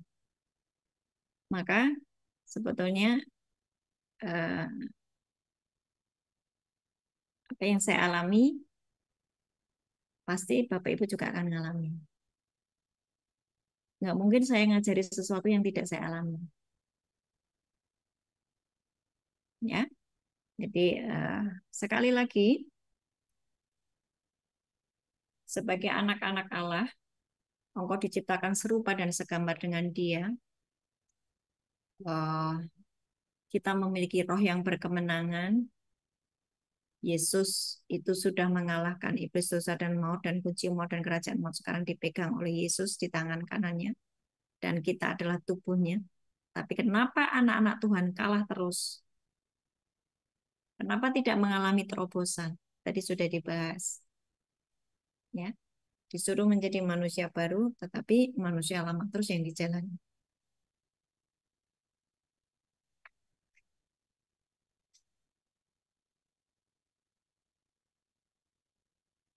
Maka sebetulnya apa yang saya alami pasti Bapak Ibu juga akan mengalami. Nggak mungkin saya ngajari sesuatu yang tidak saya alami. Ya, jadi sekali lagi sebagai anak-anak Allah, engkau diciptakan serupa dan segambar dengan Dia. Kita memiliki roh yang berkemenangan. Yesus itu sudah mengalahkan iblis, dosa dan maut, dan kunci maut dan kerajaan maut sekarang dipegang oleh Yesus di tangan kanannya. Dan kita adalah tubuhnya. Tapi kenapa anak-anak Tuhan kalah terus? Kenapa tidak mengalami terobosan? Tadi sudah dibahas. Ya, disuruh menjadi manusia baru, tetapi manusia lama terus yang dijalani.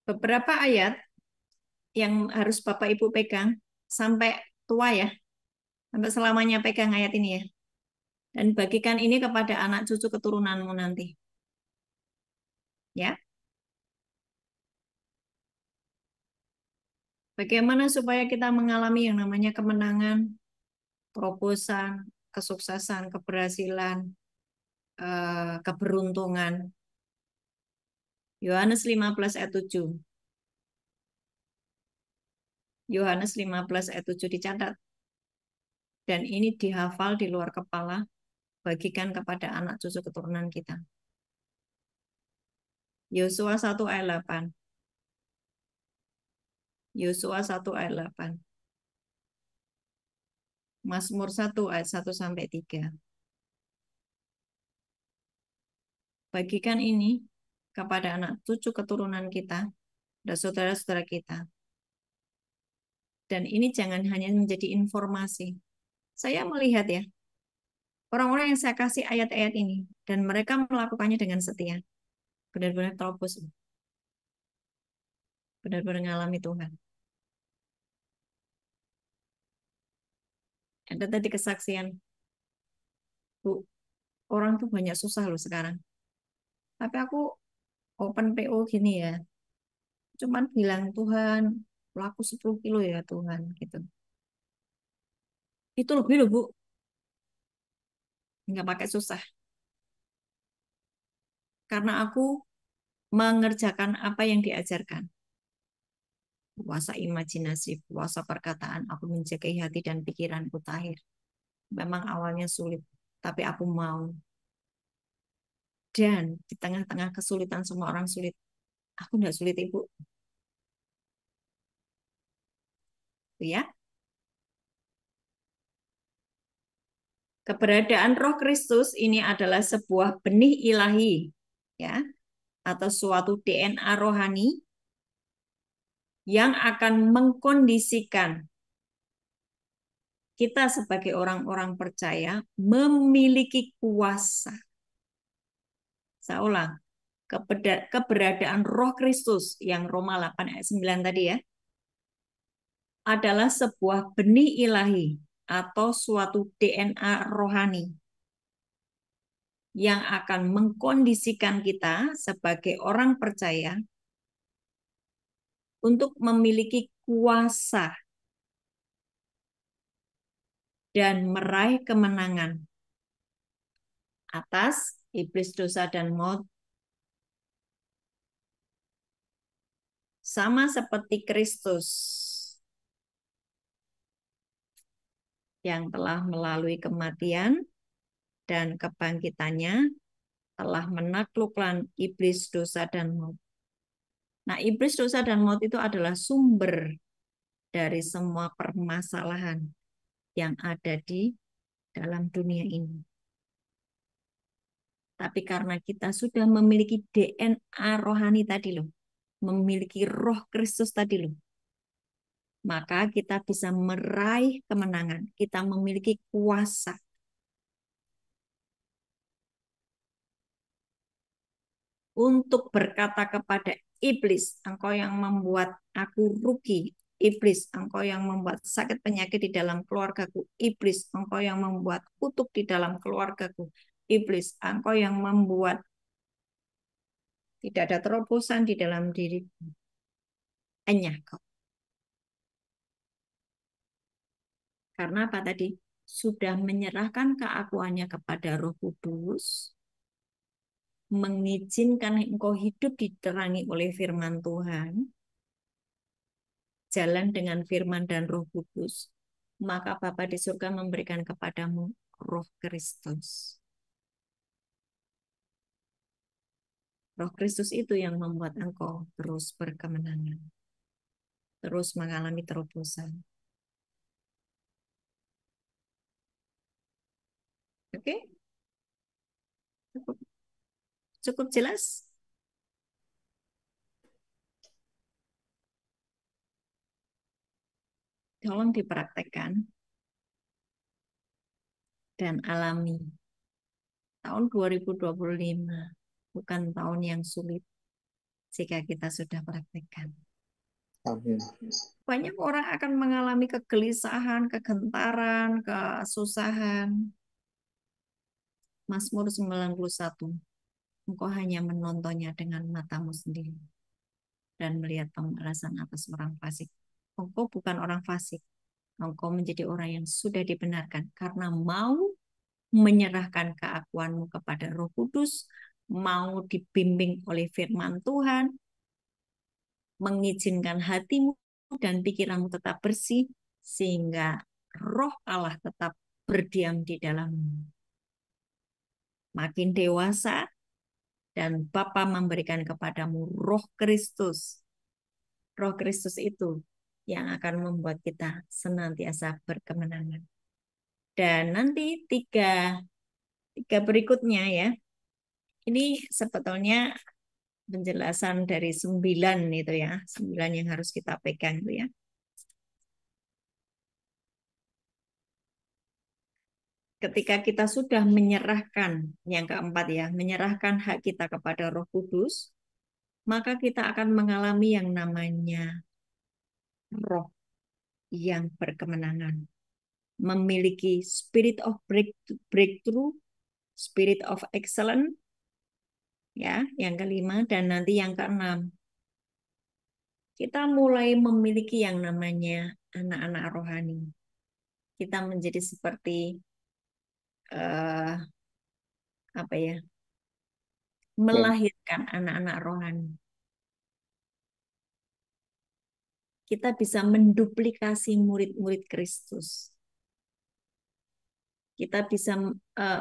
Beberapa ayat yang harus Bapak Ibu pegang sampai tua ya, sampai selamanya pegang ayat ini ya. Dan bagikan ini kepada anak cucu keturunanmu nanti. Ya. Bagaimana supaya kita mengalami yang namanya kemenangan, terobosan, kesuksesan, keberhasilan, keberuntungan. Yohanes 15 ayat 7. Yohanes 15 ayat 7 dicatat. Dan ini dihafal di luar kepala, bagikan kepada anak cucu keturunan kita. Yosua 1 ayat 8. Yosua 1 ayat 8. Mazmur 1 ayat 1 sampai 3. Bagikan ini kepada anak cucu keturunan kita dan saudara-saudara kita. Dan ini jangan hanya menjadi informasi. Saya melihat ya, orang-orang yang saya kasih ayat-ayat ini, dan mereka melakukannya dengan setia. Benar-benar terobos. Benar-benar mengalami Tuhan. Ada tadi kesaksian, Bu, orang tuh banyak susah loh sekarang. Tapi aku open PO gini ya, cuman bilang Tuhan, laku 10 kilo ya Tuhan, gitu. Itu lebih loh Bu, nggak pakai susah. Karena aku mengerjakan apa yang diajarkan. Puasa imajinasi, puasa perkataan, aku menjaga hati dan pikiranku tahir. Memang awalnya sulit, tapi aku mau. Dan di tengah-tengah kesulitan, semua orang sulit. Aku nggak sulit, Ibu. Ya, keberadaan Roh Kristus ini adalah sebuah benih ilahi, ya, atau suatu DNA rohani yang akan mengkondisikan kita sebagai orang-orang percaya memiliki kuasa. Saya ulang, keberadaan Roh Kristus yang Roma 8 ayat 9 tadi ya, adalah sebuah benih ilahi atau suatu DNA rohani yang akan mengkondisikan kita sebagai orang percaya untuk memiliki kuasa dan meraih kemenangan atas iblis dosa dan maut, sama seperti Kristus yang telah melalui kematian dan kebangkitannya telah menaklukkan iblis dosa dan maut. Nah, iblis dosa dan maut itu adalah sumber dari semua permasalahan yang ada di dalam dunia ini. Tapi karena kita sudah memiliki DNA rohani tadi loh, memiliki roh Kristus tadi loh, maka kita bisa meraih kemenangan. Kita memiliki kuasa untuk berkata kepada iblis, engkau yang membuat aku rugi. Iblis, engkau yang membuat sakit penyakit di dalam keluargaku. Iblis, engkau yang membuat kutuk di dalam keluargaku. Iblis, engkau yang membuat tidak ada terobosan di dalam diriku. Enyah kau. Karena apa tadi? Sudah menyerahkan keakuannya kepada Roh Kudus, mengizinkan engkau hidup diterangi oleh firman Tuhan, jalan dengan firman dan Roh Kudus, maka Bapa di surga memberikan kepadamu Roh Kristus. Roh Kristus itu yang membuat engkau terus berkemenangan, terus mengalami terobosan. Oke? Cukup, cukup jelas? Tolong dipraktekkan dan alami. Tahun 2025 bukan tahun yang sulit jika kita sudah praktekkan. Amin. Banyak orang akan mengalami kegelisahan, kegentaran, kesusahan. Mazmur 91. Engkau hanya menontonnya dengan matamu sendiri dan melihat pembalasan atas orang fasik. Engkau bukan orang fasik. Engkau menjadi orang yang sudah dibenarkan karena mau menyerahkan keakuanmu kepada Roh Kudus, mau dibimbing oleh firman Tuhan, mengizinkan hatimu dan pikiranmu tetap bersih, sehingga roh Allah tetap berdiam di dalammu. Makin dewasa, dan Bapa memberikan kepadamu roh Kristus. Roh Kristus itu yang akan membuat kita senantiasa berkemenangan. Dan nanti tiga berikutnya ya, ini sebetulnya penjelasan dari 9 itu ya, 9 yang harus kita pegang itu ya. Ketika kita sudah menyerahkan, yang keempat ya, menyerahkan hak kita kepada Roh Kudus, maka kita akan mengalami yang namanya roh yang berkemenangan. Memiliki spirit of breakthrough, spirit of excellence, ya, yang kelima, dan nanti yang keenam. Kita mulai memiliki yang namanya anak-anak rohani. Kita menjadi seperti apa ya, melahirkan anak-anak rohani. Kita bisa menduplikasi murid-murid Kristus. Kita bisa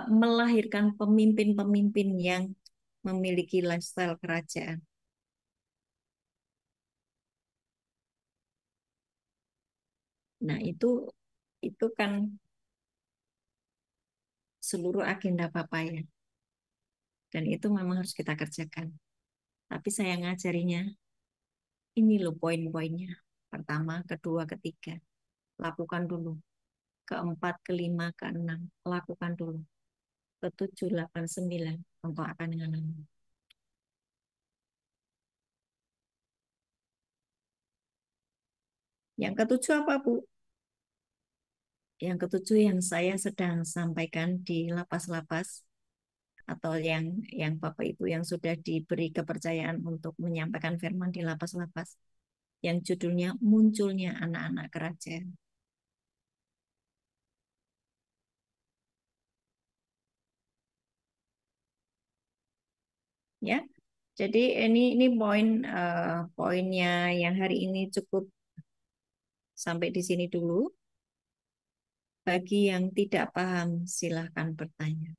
melahirkan pemimpin-pemimpin yang memiliki lifestyle kerajaan. Nah, itu kan seluruh agenda Papa ya. Dan itu memang harus kita kerjakan. Tapi saya ngajarinya, ini loh poin-poinnya. Pertama, kedua, ketiga. Lakukan dulu. Keempat, kelima, keenam. Lakukan dulu. Ketujuh, 8, 9. Engkau akan mengalami. Yang ketujuh apa, Bu? Yang ketujuh yang saya sedang sampaikan di lapas-lapas atau yang Bapak Ibu yang sudah diberi kepercayaan untuk menyampaikan firman di lapas-lapas, yang judulnya munculnya anak-anak kerajaan. ya. Jadi ini poinnya yang hari ini cukup sampai di sini dulu. Bagi yang tidak paham, silahkan bertanya.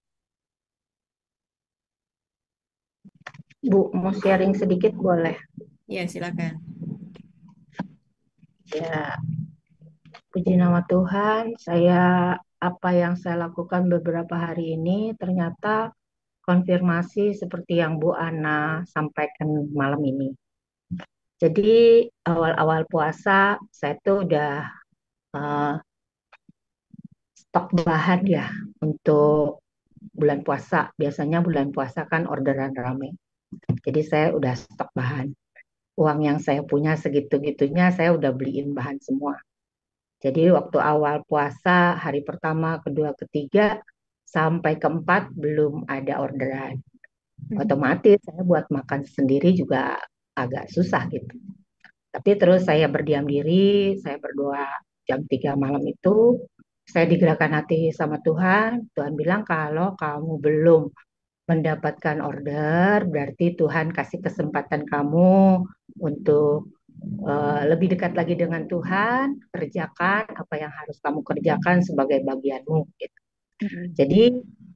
Bu, mau sharing sedikit boleh? Ya, silakan. Ya, puji nama Tuhan, apa yang saya lakukan beberapa hari ini ternyata konfirmasi seperti yang Bu Ana sampaikan malam ini. Jadi awal-awal puasa saya tuh udah eh, stok bahan ya untuk bulan puasa. Biasanya bulan puasa kan orderan rame. Jadi saya udah stok bahan. Uang yang saya punya segitu-gitunya saya udah beliin bahan semua. Jadi waktu awal puasa, hari pertama, kedua, ketiga, sampai keempat belum ada orderan. Otomatis saya buat makan sendiri juga agak susah gitu. Tapi terus saya berdiam diri, saya berdoa jam 3 malam itu, saya digerakkan hati sama Tuhan. Tuhan bilang kalau kamu belum mendapatkan order, berarti Tuhan kasih kesempatan kamu untuk lebih dekat lagi dengan Tuhan, kerjakan apa yang harus kamu kerjakan sebagai bagianmu. Gitu. Jadi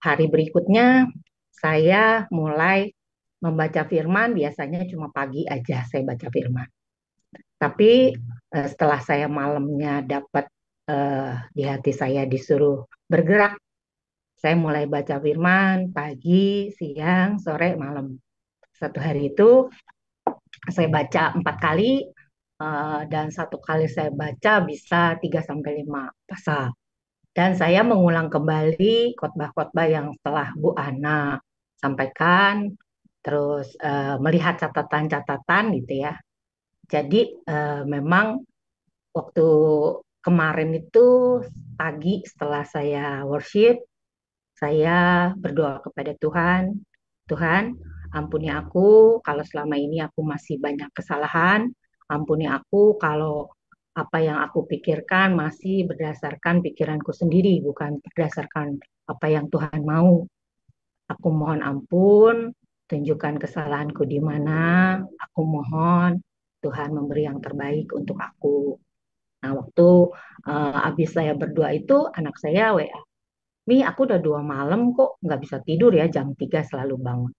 hari berikutnya saya mulai membaca firman, biasanya cuma pagi aja saya baca firman. Tapi setelah saya malamnya dapat di hati saya disuruh bergerak, saya mulai baca firman pagi, siang, sore, malam. Satu hari itu saya baca 4 kali dan satu kali saya baca bisa 3 sampai 5 pasal. Dan saya mengulang kembali khotbah-khotbah yang telah Bu Ana sampaikan, terus melihat catatan-catatan gitu ya. Jadi memang waktu kemarin itu pagi setelah saya worship, saya berdoa kepada Tuhan, Tuhan, ampuni aku kalau selama ini aku masih banyak kesalahan, ampuni aku kalau apa yang aku pikirkan masih berdasarkan pikiranku sendiri, bukan berdasarkan apa yang Tuhan mau. Aku mohon ampun, tunjukkan kesalahanku di mana, aku mohon Tuhan memberi yang terbaik untuk aku. Nah, waktu habis saya berdoa itu, anak saya WA, Mi, aku udah 2 malam kok nggak bisa tidur ya, jam 3 selalu bangun.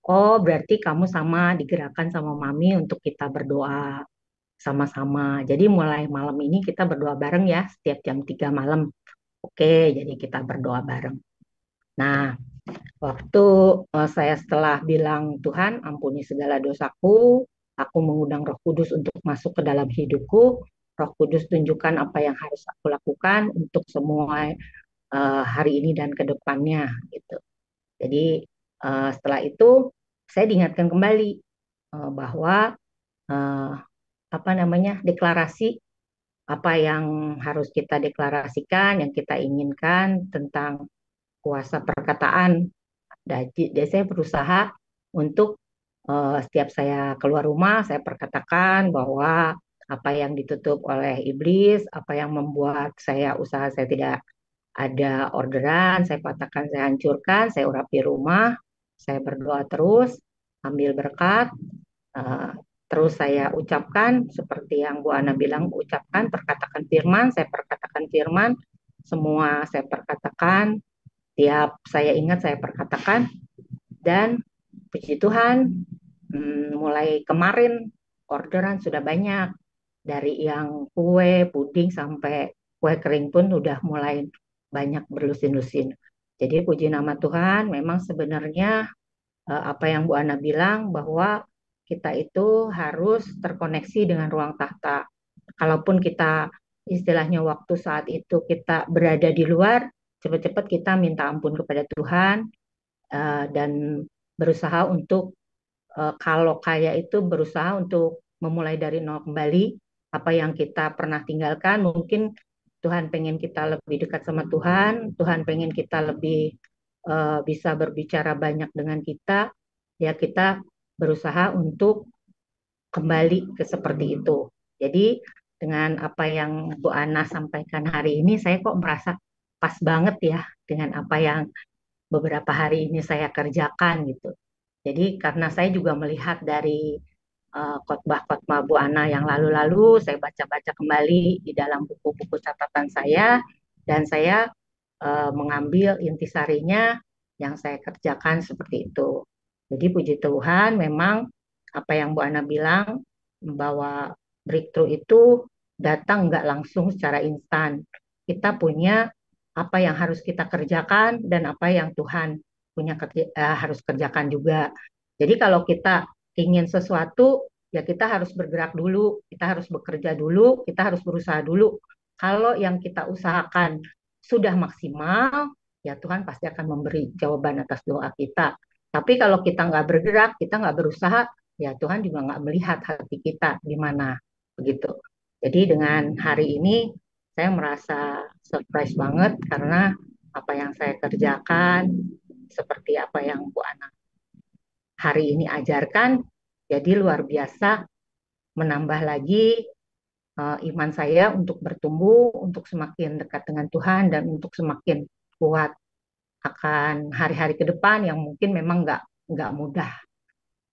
Oh, berarti kamu sama digerakkan sama Mami untuk kita berdoa sama-sama. Jadi mulai malam ini kita berdoa bareng ya, setiap jam 3 malam. Oke, jadi kita berdoa bareng. Nah, waktu saya setelah bilang, Tuhan ampuni segala dosaku, aku mengundang Roh Kudus untuk masuk ke dalam hidupku, Roh Kudus tunjukkan apa yang harus aku lakukan untuk semua hari ini dan ke depannya gitu. Jadi setelah itu saya diingatkan kembali bahwa uh, apa namanya deklarasi apa yang harus kita deklarasikan, yang kita inginkan tentang kuasa perkataan. Jadi saya berusaha untuk setiap saya keluar rumah, saya perkatakan bahwa apa yang ditutup oleh iblis, apa yang membuat usaha saya tidak ada orderan, saya patahkan, saya hancurkan, saya urapi rumah, saya berdoa terus, ambil berkat, eh, terus saya ucapkan seperti yang Bu Ana bilang, ucapkan, perkatakan firman, saya perkatakan firman, semua saya perkatakan, tiap saya ingat saya perkatakan, dan puji Tuhan, mulai kemarin orderan sudah banyak, dari yang kue, puding sampai kue kering pun udah mulai banyak berlusin-lusin. Jadi puji nama Tuhan, memang sebenarnya apa yang Bu Ana bilang bahwa kita itu harus terkoneksi dengan ruang tahta. Kalaupun kita istilahnya waktu saat itu kita berada di luar, cepat-cepat kita minta ampun kepada Tuhan dan berusaha untuk kalau kaya itu berusaha untuk memulai dari nol kembali. Apa yang kita pernah tinggalkan, mungkin Tuhan pengen kita lebih dekat sama Tuhan, Tuhan pengen kita lebih bisa berbicara banyak dengan kita, ya kita berusaha untuk kembali ke seperti itu. Jadi dengan apa yang Bu Ana sampaikan hari ini, saya kok merasa pas banget ya dengan apa yang beberapa hari ini saya kerjakan gitu. Jadi karena saya juga melihat dari khotbah-khotbah Bu Ana yang lalu-lalu, saya baca-baca kembali di dalam buku-buku catatan saya, dan saya mengambil intisarinya yang saya kerjakan seperti itu. Jadi puji Tuhan, memang apa yang Bu Ana bilang bahwa breakthrough itu datang nggak langsung secara instan. Kita punya apa yang harus kita kerjakan dan apa yang Tuhan harus kerjakan juga. Jadi kalau kita ingin sesuatu, ya kita harus bergerak dulu, kita harus bekerja dulu, kita harus berusaha dulu. Kalau yang kita usahakan sudah maksimal, ya Tuhan pasti akan memberi jawaban atas doa kita. Tapi kalau kita nggak bergerak, kita nggak berusaha, ya Tuhan juga nggak melihat hati kita di mana begitu. Jadi dengan hari ini saya merasa surprise banget karena apa yang saya kerjakan seperti apa yang Bu Ana hari ini ajarkan, jadi luar biasa menambah lagi iman saya untuk bertumbuh, untuk semakin dekat dengan Tuhan dan untuk semakin kuat akan hari-hari ke depan yang mungkin memang nggak mudah.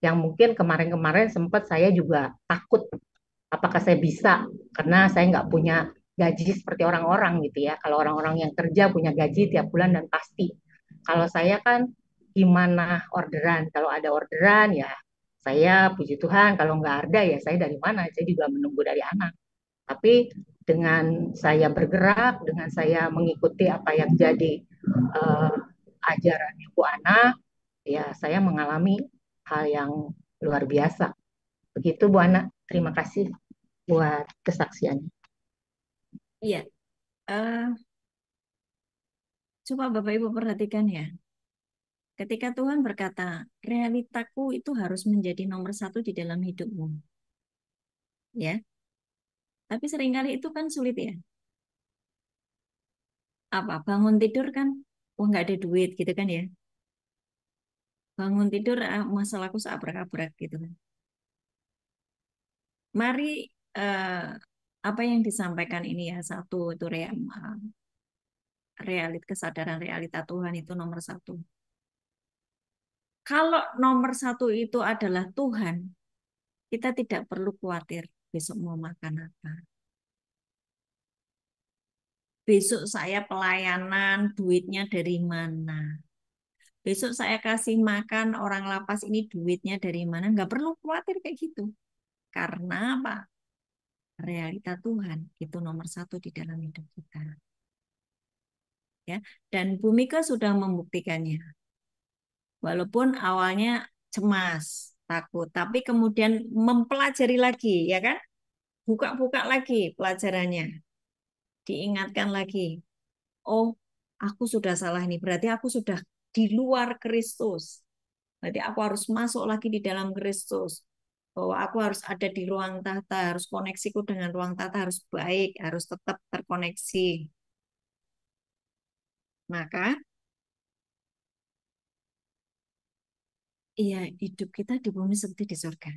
Yang mungkin kemarin-kemarin sempat saya juga takut apakah saya bisa karena saya nggak punya gaji seperti orang-orang gitu ya. Kalau orang-orang yang kerja punya gaji tiap bulan dan pasti. Kalau saya kan gimana orderan. Kalau ada orderan ya saya puji Tuhan. Kalau nggak ada ya saya dari mana? Saya juga menunggu dari anak. Tapi dengan saya bergerak, dengan saya mengikuti apa yang jadi uh, ajarannya Bu Ana, ya saya mengalami hal yang luar biasa. Begitu Bu Ana, terima kasih buat kesaksiannya. Iya, eh, coba Bapak Ibu perhatikan ya. Ketika Tuhan berkata, realitaku itu harus menjadi nomor satu di dalam hidupmu. Ya, tapi seringkali itu kan sulit ya. Apa, bangun tidur kan, wah nggak ada duit gitu kan ya. Bangun tidur, masalahku seabrak-abrak gitu kan. Mari apa yang disampaikan ini ya, satu itu kesadaran realita Tuhan itu nomor satu. Kalau nomor satu itu adalah Tuhan, kita tidak perlu khawatir besok mau makan apa. Besok saya pelayanan, duitnya dari mana? Besok saya kasih makan orang lapas ini duitnya dari mana? Nggak perlu khawatir kayak gitu. Karena apa? Realita Tuhan itu nomor satu di dalam hidup kita. Ya, dan Bu Mika sudah membuktikannya. Walaupun awalnya cemas, takut, tapi kemudian mempelajari lagi, ya kan? Buka-buka lagi pelajarannya, diingatkan lagi. Oh, aku sudah salah ini. Berarti aku sudah di luar Kristus. Berarti aku harus masuk lagi di dalam Kristus. Bahwa aku harus ada di ruang tahta, harus koneksiku dengan ruang tahta harus baik, harus tetap terkoneksi. Maka, iya, hidup kita di bumi seperti di surga.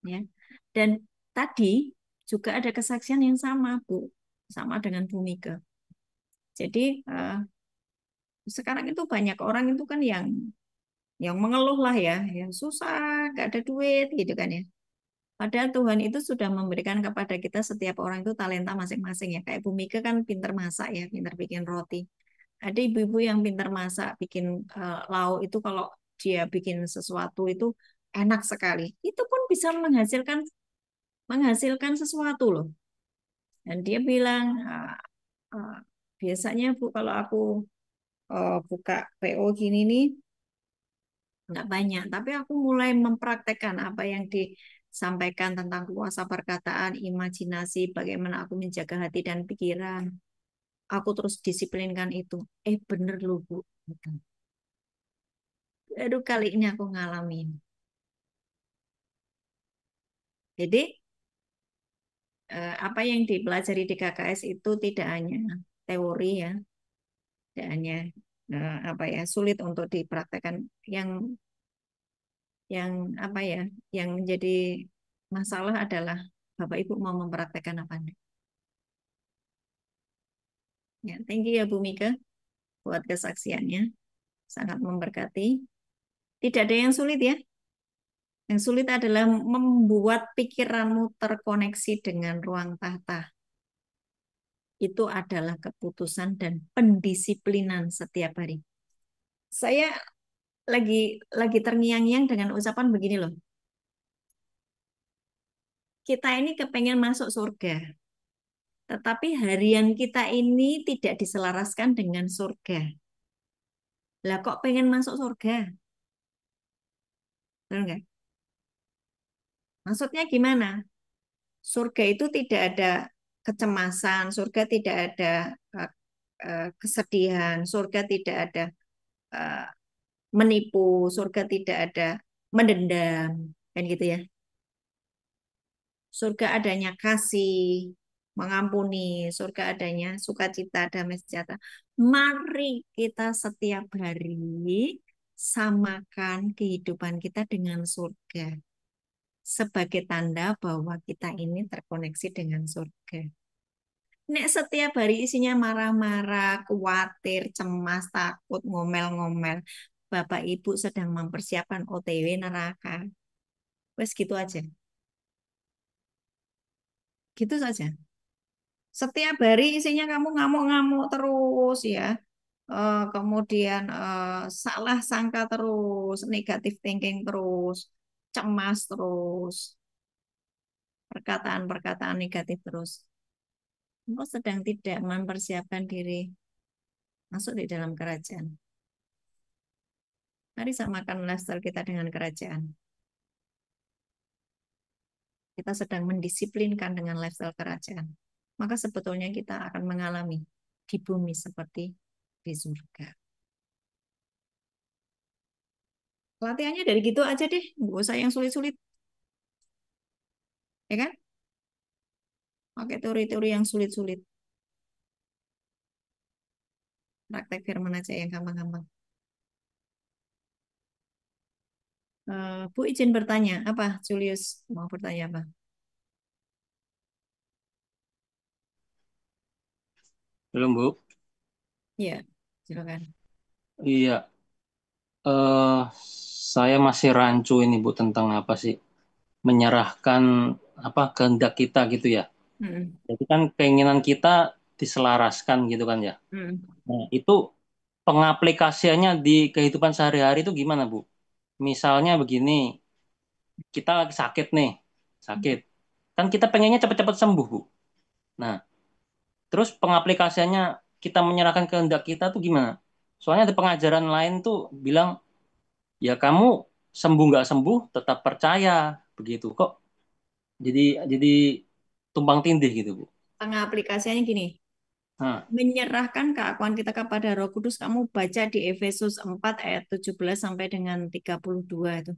Ya. Dan tadi juga ada kesaksian yang sama, Bu. Sama dengan Bu Mika. Jadi, sekarang itu banyak orang itu kan yang mengeluh lah ya, yang susah, nggak ada duit gitu kan ya. Padahal Tuhan itu sudah memberikan kepada kita setiap orang itu talenta masing-masing ya. Kayak Bu Mika kan pinter masak ya, pinter bikin roti. Ada ibu-ibu yang pinter masak, bikin lauk itu kalau dia bikin sesuatu itu enak sekali. Itu pun bisa menghasilkan sesuatu loh. Dan dia bilang, "Ah, biasanya Bu kalau aku buka PO gini nih, nggak banyak, tapi aku mulai mempraktekkan apa yang disampaikan tentang kuasa perkataan, imajinasi, bagaimana aku menjaga hati dan pikiran. Aku terus disiplinkan itu. Bener loh Bu. Gitu. Aduh, kali ini aku ngalamin. Jadi, apa yang dipelajari di KKS itu tidak hanya teori ya, tidak hanya apa ya, sulit untuk dipraktekkan. Yang apa ya, yang menjadi masalah adalah Bapak Ibu mau mempraktekkan apa enggak. Ya, thank you ya Bu Mika buat kesaksiannya. sangat memberkati. Tidak ada yang sulit ya. Yang sulit adalah membuat pikiranmu terkoneksi dengan ruang tahta. Itu adalah keputusan dan pendisiplinan setiap hari. Saya lagi terngiang-ngiang dengan ucapan begini loh. Kita ini kepengen masuk surga. Tetapi harian kita ini tidak diselaraskan dengan surga. Lah kok pengen masuk surga? Benar nggak? Maksudnya gimana? Surga itu tidak ada kecemasan, surga tidak ada kesedihan, surga tidak ada eh, menipu, surga tidak ada mendendam, kan gitu ya. Surga adanya kasih, mengampuni, surga adanya sukacita, damai sejahtera. Mari kita setiap hari samakan kehidupan kita dengan surga sebagai tanda bahwa kita ini terkoneksi dengan surga. Nek setiap hari isinya marah-marah, khawatir, cemas, takut, ngomel-ngomel, Bapak Ibu sedang mempersiapkan OTW neraka. Wes gitu aja. Gitu saja. Setiap hari isinya kamu ngamuk-ngamuk terus ya. Kemudian salah sangka terus, negatif thinking terus, cemas terus, perkataan-perkataan negatif terus. Engkau sedang tidak mempersiapkan diri masuk di dalam kerajaan. Mari samakan lifestyle kita dengan kerajaan. Kita sedang mendisiplinkan dengan lifestyle kerajaan. Maka sebetulnya kita akan mengalami di bumi seperti di surga. Latihannya dari gitu aja deh, nggak usah yang sulit-sulit. Ya kan? Pakai teori-teori yang sulit-sulit. Praktek firman aja yang gampang-gampang. Bu izin bertanya, apa Julius mau bertanya apa? Belum, Bu? Iya, silakan. Iya, eh saya masih rancu ini, Bu, tentang apa sih? Menyerahkan apa kehendak kita gitu ya. Hmm. Jadi kan keinginan kita diselaraskan gitu kan ya. Hmm. Nah, itu pengaplikasiannya di kehidupan sehari-hari itu gimana, Bu? Misalnya begini, kita lagi sakit nih, sakit. Kan kita pengennya cepat-cepat sembuh, Bu. Nah, terus pengaplikasiannya kita menyerahkan kehendak kita tuh gimana? Soalnya ada pengajaran lain tuh bilang ya kamu sembuh nggak sembuh tetap percaya begitu kok jadi jadi tumpang tindih gitu Bu. Pengaplikasiannya gini, Nah, menyerahkan keakuan kita kepada Roh Kudus, kamu baca di Efesus 4 ayat 17 sampai dengan 32 itu.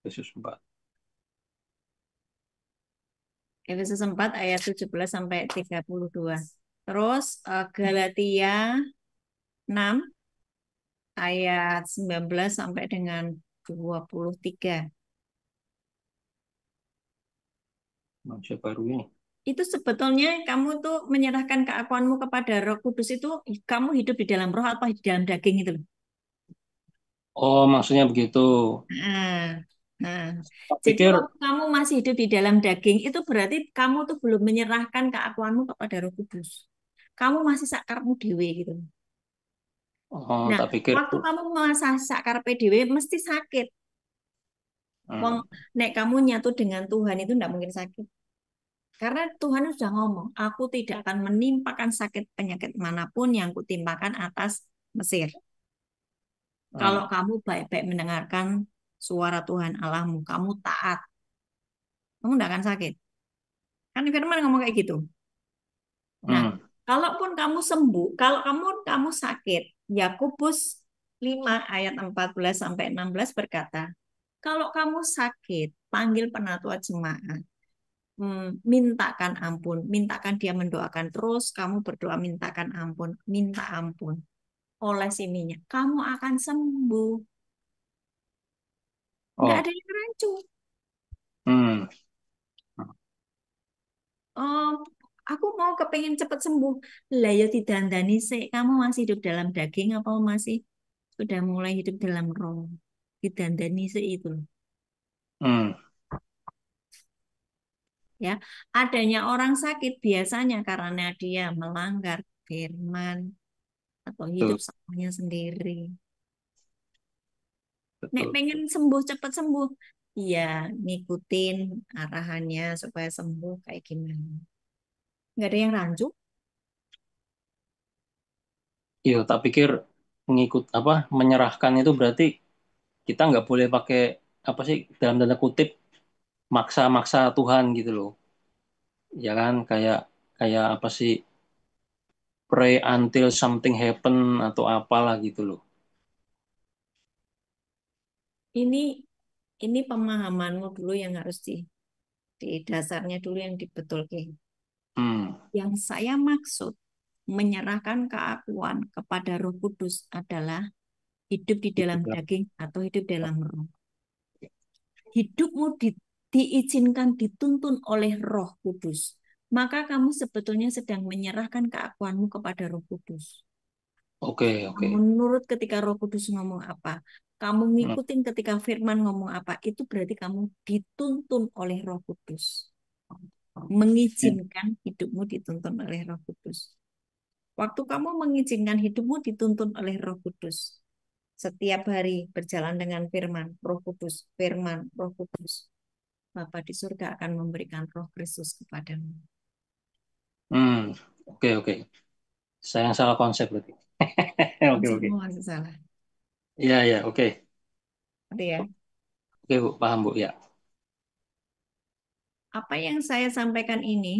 Yesus 4. Efesus 4 ayat 17 sampai 32. Terus Galatia 6 ayat 19 sampai dengan 23. Manusia baru ini. Itu sebetulnya kamu tuh menyerahkan keakuanmu kepada Roh Kudus itu, kamu hidup di dalam roh apa di dalam daging itu loh. Oh, maksudnya begitu. Nah, nah. Tak Jadi pikir waktu kamu masih hidup di dalam daging itu berarti kamu tuh belum menyerahkan keakuanmu kepada Roh Kudus. Kamu masih sakarmu dewe gitu. oh Nah, tak pikir waktu tuh kamu masa sakarpe dewe mesti sakit. Wong hmm, nek kamu nyatu dengan Tuhan itu enggak mungkin sakit. Karena Tuhan sudah ngomong, aku tidak akan menimpakan sakit penyakit manapun yang kutimpakan atas Mesir. Kalau hmm, kamu baik-baik mendengarkan suara Tuhan Allahmu, kamu taat, kamu tidak akan sakit. Kan firman ngomong kayak gitu. Nah, hmm. kalaupun kamu sembuh, kalau kamu sakit, Yakobus 5 ayat 14 sampai 16 berkata, kalau kamu sakit, panggil penatua jemaat, mintakan ampun, mintakan dia mendoakan terus, kamu berdoa mintakan ampun, minta ampun oleh si minyak, kamu akan sembuh. Nggak Oh, ada yang rancu. hmm. Oh, Aku mau kepengen cepet sembuh. Lah ya didandani sih. Kamu masih hidup dalam daging apa masih sudah mulai hidup dalam roh? Didandani sih itu. Hmm, Ya, adanya orang sakit biasanya karena dia melanggar firman atau hidup betul, salahnya sendiri. Nek betul, pengen betul. sembuh cepet sembuh, ya ngikutin arahannya supaya sembuh kayak gimana. Nggak ada yang rancu. Iya, tak pikir mengikut apa menyerahkan itu berarti kita nggak boleh pakai apa sih dalam tanda kutip maksa-maksa Tuhan gitu loh. Ya kan kayak kayak apa sih pray until something happen atau apalah gitu loh. Ini ini pemahamanmu dulu yang harus di dasarnya dulu yang dibetulkan. Hmm, Yang saya maksud menyerahkan keakuan kepada Roh Kudus adalah hidup di dalam gitu. daging atau hidup dalam roh. Hidupmu diizinkan dituntun oleh Roh Kudus. Maka kamu sebetulnya sedang menyerahkan keakuanmu kepada Roh Kudus. Oke, oke. Kamu nurut ketika Roh Kudus ngomong apa. Kamu Hmm, ngikutin ketika firman ngomong apa. Itu berarti kamu dituntun oleh Roh Kudus. hmm, Mengizinkan hidupmu dituntun oleh Roh Kudus. Waktu kamu mengizinkan hidupmu dituntun oleh Roh Kudus. Setiap hari berjalan dengan firman, Roh Kudus, firman, Roh Kudus. Bapa di surga akan memberikan Roh Kristus kepadamu. hmm. Oke, oke. Saya yang salah konsep berarti. Oke, oke. Konsepmu masih salah. Iya, iya, oke. Berarti ya, Oke, Bu, paham, Bu, ya. apa yang saya sampaikan ini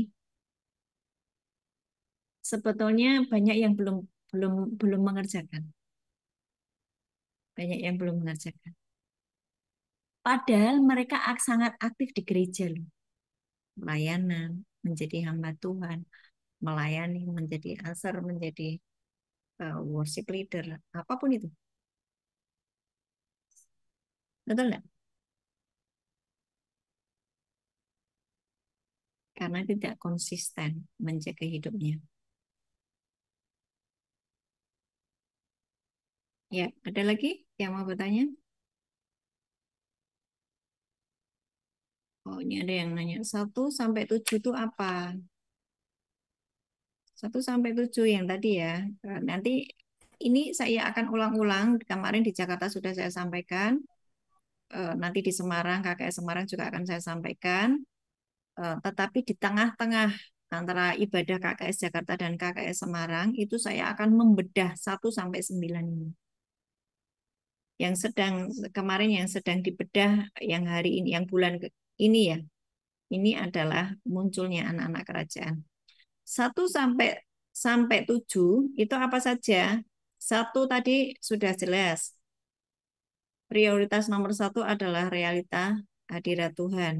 sebetulnya banyak yang belum belum belum mengerjakan. Banyak yang belum mengerjakan. Padahal mereka sangat aktif di gereja loh. Pelayanan, menjadi hamba Tuhan, melayani, menjadi usher, menjadi worship leader, apapun itu. Betul nggak? Karena tidak konsisten menjaga hidupnya. Ya, ada lagi yang mau bertanya? Oh, ini ada yang nanya. 1 sampai 7 itu apa? 1 sampai 7 yang tadi ya. Nanti ini saya akan ulang-ulang. Kemarin di Jakarta sudah saya sampaikan. Nanti di Semarang, KKS Semarang juga akan saya sampaikan. Tetapi di tengah-tengah antara ibadah KKS Jakarta dan KKS Semarang, itu saya akan membedah 1 sampai 9 ini. Yang sedang kemarin yang sedang dibedah, yang hari ini, yang bulan ini ya, ini adalah munculnya anak-anak kerajaan. 1 sampai 7 itu apa saja? Satu tadi sudah jelas. Prioritas nomor 1 adalah realita hadirat Tuhan.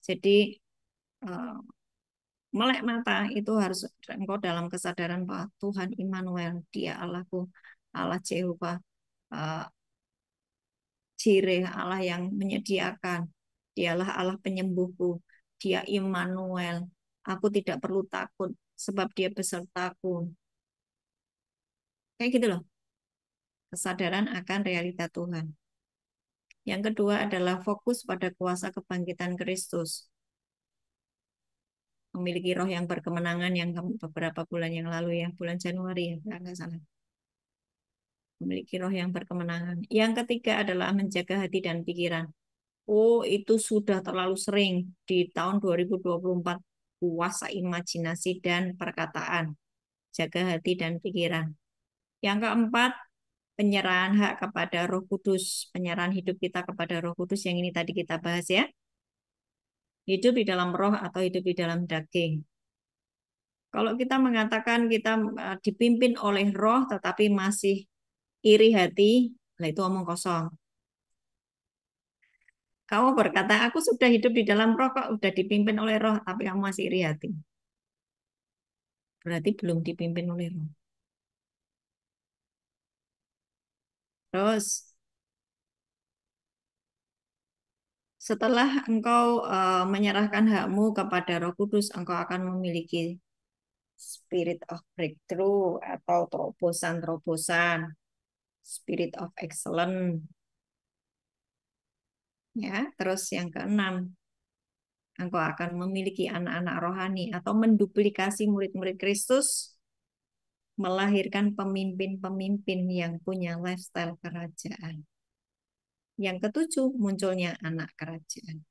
Jadi eh, melek mata itu harus engkau dalam kesadaran bahwa Tuhan Immanuel, Dia Allahku, Allah Jehovah, eh, Jireh, Allah yang menyediakan. Dialah Allah penyembuhku. Dia Immanuel. Aku tidak perlu takut sebab Dia besertaku. Kayak gitu loh. Kesadaran akan realita Tuhan. Yang kedua adalah fokus pada kuasa kebangkitan Kristus. Memiliki roh yang berkemenangan yang beberapa bulan yang lalu ya, bulan Januari ya, nggak salah. Memiliki roh yang berkemenangan. Yang ketiga adalah menjaga hati dan pikiran. Oh, itu sudah terlalu sering di tahun 2024. Kuasa imajinasi dan perkataan. Jaga hati dan pikiran. Yang keempat, penyerahan hak kepada Roh Kudus. Penyerahan hidup kita kepada Roh Kudus yang ini tadi kita bahas ya. Hidup di dalam roh atau hidup di dalam daging. Kalau kita mengatakan kita dipimpin oleh roh tetapi masih iri hati, nah itu omong kosong. Kamu berkata, aku sudah hidup di dalam roh kok, udah dipimpin oleh roh, tapi kamu masih iri hati. Berarti belum dipimpin oleh roh. Terus, setelah engkau menyerahkan hakmu kepada Roh Kudus, engkau akan memiliki spirit of breakthrough atau terobosan-terobosan, spirit of excellence. Ya, terus yang keenam, engkau akan memiliki anak-anak rohani atau menduplikasi murid-murid Kristus, melahirkan pemimpin-pemimpin yang punya lifestyle kerajaan. Yang ketujuh, munculnya anak kerajaan.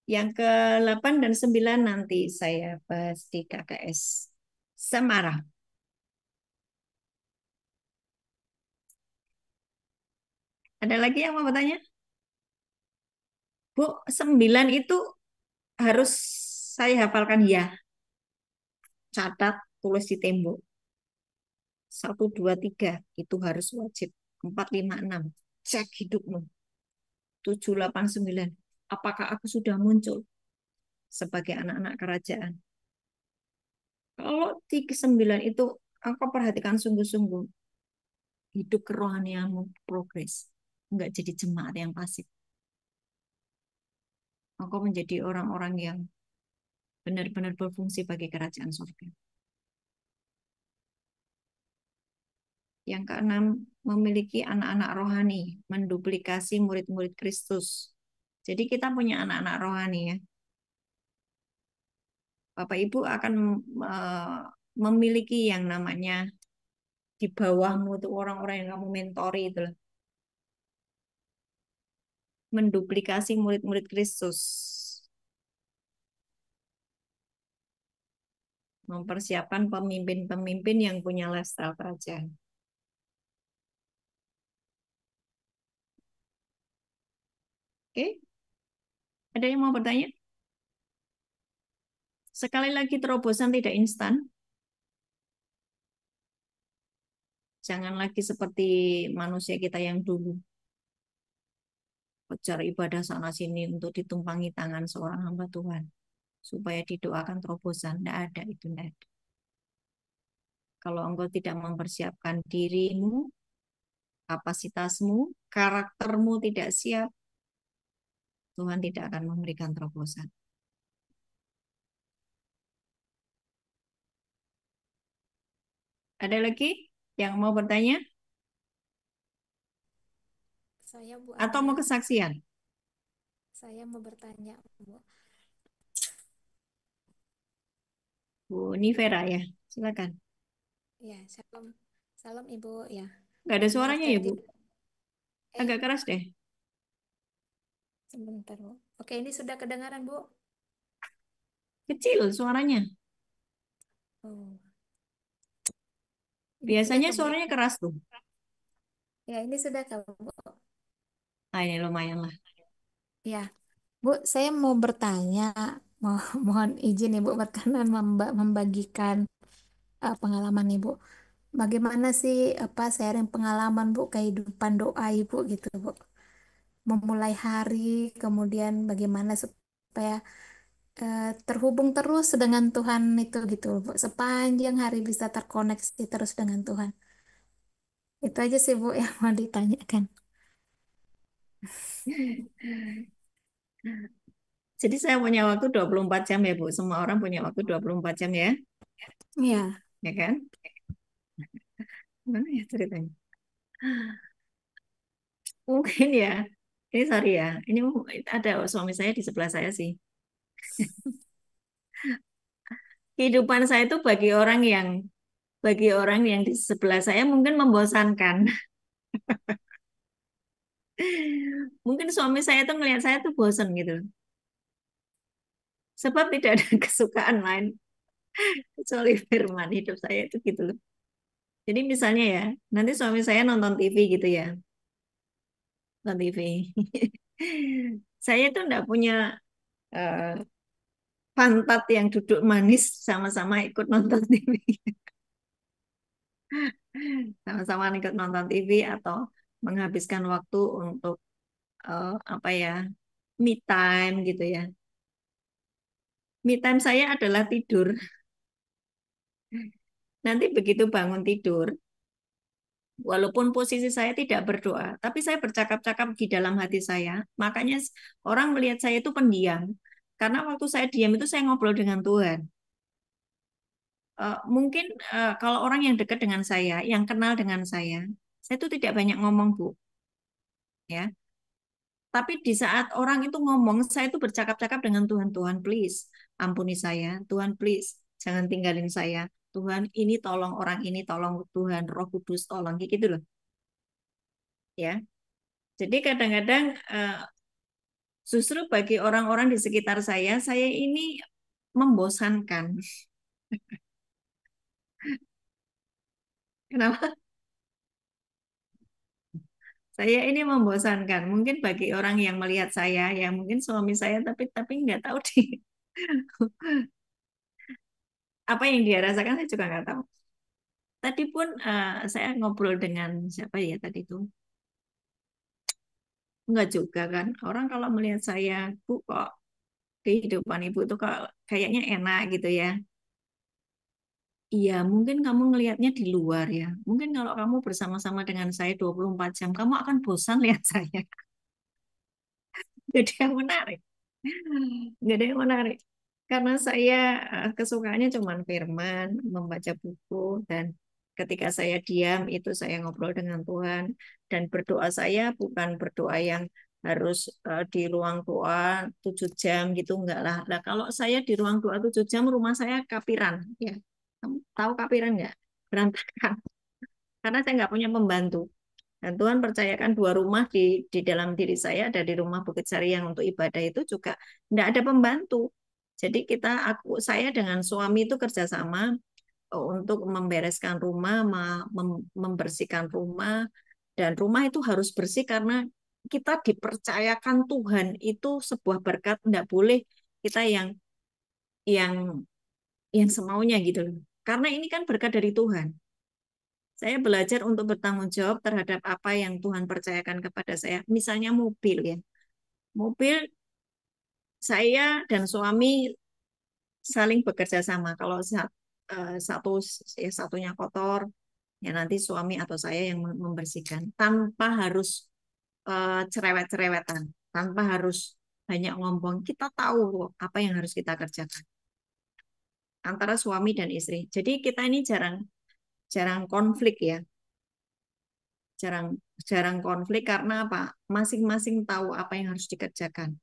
Yang ke-8 dan 9 nanti saya bahas di KKS Semarang. Ada lagi yang mau bertanya? Bu, 9 itu harus saya hafalkan ya. Catat, tulis di tembok. 1, 2, 3 itu harus wajib. 4, 5, 6 cek hidupmu. 7, 8, 9 apakah aku sudah muncul sebagai anak-anak kerajaan? Kalau 3, 9 itu engkau perhatikan sungguh-sungguh, hidup kerohanianmu progres. Enggak jadi jemaat yang pasif. Engkau menjadi orang-orang yang benar-benar berfungsi bagi kerajaan surga. Yang keenam, memiliki anak-anak rohani, menduplikasi murid-murid Kristus. Jadi kita punya anak-anak rohani ya. Bapak Ibu akan memiliki yang namanya di bawahmu itu orang-orang yang kamu mentori itu loh. Menduplikasi murid-murid Kristus. Mempersiapkan pemimpin-pemimpin yang punya lifestyle kerajaan. Oke? Ada yang mau bertanya? Sekali lagi terobosan tidak instan. Jangan lagi seperti manusia kita yang dulu. Kejar ibadah sana sini untuk ditumpangi tangan seorang hamba Tuhan. Supaya didoakan terobosan. Tidak ada itu. Tidak ada. Kalau engkau tidak mempersiapkan dirimu, kapasitasmu, karaktermu tidak siap, Tuhan tidak akan memberikan terobosan. Ada lagi yang mau bertanya? Saya Bu Atau mau Ania, kesaksian? saya mau bertanya Bu. Bu Nivera ya, silakan. Ya, salam, salam Ibu ya. Nggak ada Maaf suaranya ya Bu? tadi, Agak keras deh. sebentar Bu. Oke, ini sudah kedengaran Bu. Kecil suaranya. Oh, ini Biasanya sudah ke Bu. suaranya keras tuh. Ya, ini sudah ke Bu. Ah, ini lumayan lah. Ya, Bu, saya mau bertanya, mohon izin Ibu berkenan membagikan pengalaman Ibu. Bagaimana sih sharing pengalaman Bu kehidupan doa Ibu gitu Bu. Memulai hari, kemudian bagaimana supaya terhubung terus dengan Tuhan itu gitu Bu. Sepanjang hari bisa terkoneksi terus dengan Tuhan. Itu aja sih Bu yang mau ditanyakan. Jadi saya punya waktu 24 jam ya Bu. Semua orang punya waktu 24 jam ya. Iya. Ya kan? Mana ya ceritanya? Mungkin ya. Ini sorry ya. Ini ada suami saya di sebelah saya sih. Kehidupan saya itu bagi orang yang di sebelah saya mungkin membosankan. Mungkin suami saya tuh ngelihat saya tuh bosan gitu. Sebab tidak ada kesukaan lain kecuali firman hidup saya itu gitu loh. Jadi misalnya ya, nanti suami saya nonton TV gitu ya. Nonton TV. Saya tuh enggak punya eh, pantat yang duduk manis sama-sama ikut nonton TV. Sama-sama ikut nonton TV atau menghabiskan waktu untuk apa ya, me time gitu ya. Me time saya adalah tidur. Nanti begitu bangun tidur, walaupun posisi saya tidak berdoa, tapi saya bercakap-cakap di dalam hati saya. Makanya orang melihat saya itu pendiam. Karena waktu saya diam itu saya ngobrol dengan Tuhan. mungkin kalau orang yang dekat dengan saya, yang kenal dengan saya itu tidak banyak ngomong, Bu, ya. Tapi di saat orang itu ngomong, saya itu bercakap-cakap dengan Tuhan, Tuhan please, ampuni saya, Tuhan please, jangan tinggalin saya, Tuhan ini tolong orang ini, tolong Tuhan, Roh Kudus tolong, kayak gitu loh, ya. Jadi kadang-kadang justru bagi orang-orang di sekitar saya ini membosankan. Kenapa? Saya ini membosankan. Mungkin bagi orang yang melihat saya, yang mungkin suami saya, tapi nggak tahu di apa yang dia rasakan, saya juga nggak tahu. Tadi pun saya ngobrol dengan siapa ya tadi itu? Enggak juga kan. Orang kalau melihat saya, Bu, kok kehidupan ibu itu kok kayaknya enak gitu ya. Iya, mungkin kamu ngelihatnya di luar ya. Mungkin kalau kamu bersama-sama dengan saya 24 jam, kamu akan bosan lihat saya. Jadi yang menarik. Nggak ada yang menarik. Karena saya kesukaannya cuma firman, membaca buku, dan ketika saya diam itu saya ngobrol dengan Tuhan. Dan berdoa saya bukan berdoa yang harus di ruang doa 7 jam gitu, enggak lah. Nah, kalau saya di ruang doa 7 jam, rumah saya kapiran. Ya, kamu tahu kapiran nggak? Berantakan. Karena saya nggak punya pembantu. Dan Tuhan percayakan 2 rumah di dalam diri saya, ada di rumah Bukit Sari yang untuk ibadah itu juga tidak ada pembantu. Jadi saya dengan suami itu kerjasama untuk membereskan rumah, membersihkan rumah, dan rumah itu harus bersih karena kita dipercayakan Tuhan itu sebuah berkat, tidak boleh kita yang yang semaunya gitu loh. Karena ini kan berkat dari Tuhan. Saya belajar untuk bertanggung jawab terhadap apa yang Tuhan percayakan kepada saya. Misalnya mobil ya. Mobil saya dan suami saling bekerja sama. Kalau satu satunya kotor, ya nanti suami atau saya yang membersihkan tanpa harus cerewet-cerewetan, tanpa harus banyak ngomong. Kita tahu apa yang harus kita kerjakan antara suami dan istri. Jadi kita ini jarang jarang konflik ya. Jarang jarang konflik karena apa? Masing-masing tahu apa yang harus dikerjakan.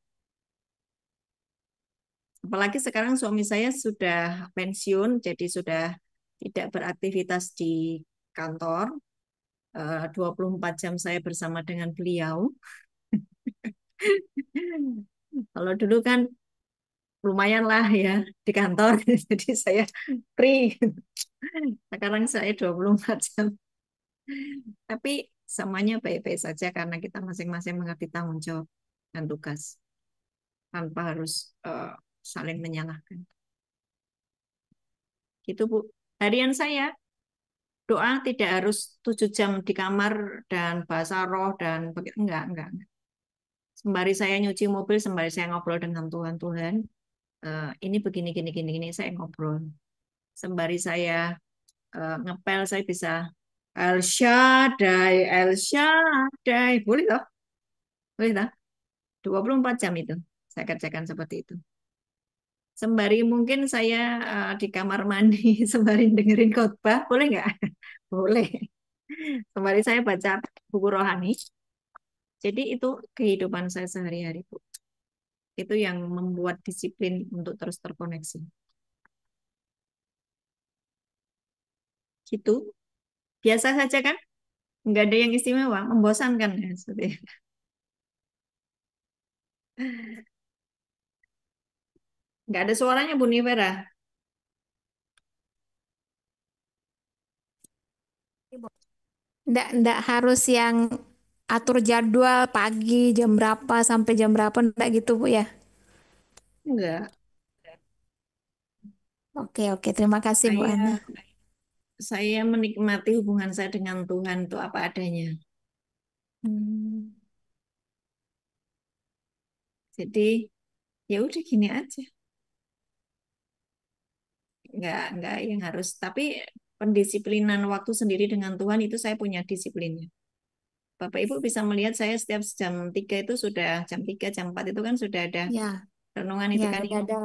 Apalagi sekarang suami saya sudah pensiun, jadi sudah tidak beraktivitas di kantor. 24 jam saya bersama dengan beliau. Kalau dulu kan lumayan lah ya di kantor, jadi saya free. Sekarang saya 24 jam. Tapi semuanya baik-baik saja karena kita masing-masing mengerti tanggung jawab dan tugas tanpa harus saling menyalahkan. Gitu Bu. Harian saya doa tidak harus 7 jam di kamar dan bahasa roh dan begitu enggak. Sembari saya nyuci mobil, sembari saya ngobrol dengan Tuhan, Tuhan, ini begini gini gini gini saya ngobrol. Sembari saya ngepel saya bisa El Shaddai, El Shaddai. Boleh toh? Boleh toh? 24 jam itu saya kerjakan seperti itu. Sembari mungkin saya di kamar mandi, sembari dengerin khotbah, boleh nggak? Boleh. Sembari saya baca buku rohani. Jadi itu kehidupan saya sehari-hari, Bu. Itu yang membuat disiplin untuk terus terkoneksi. Gitu. Biasa saja kan? Nggak ada yang istimewa, membosankan ya. Nggak ada suaranya Bu Nivera. Nggak harus yang atur jadwal pagi jam berapa sampai jam berapa, nggak gitu Bu ya. Enggak. Oke, oke, terima kasih Bu Ana. Saya menikmati hubungan saya dengan Tuhan itu apa adanya. Hmm. Jadi ya udah gini aja. Nggak yang harus. Tapi pendisiplinan waktu sendiri dengan Tuhan itu saya punya disiplinnya. Bapak Ibu bisa melihat saya setiap jam 3 itu sudah jam 3 jam 4 itu kan sudah ada Ya, renungan ya itu kan. ada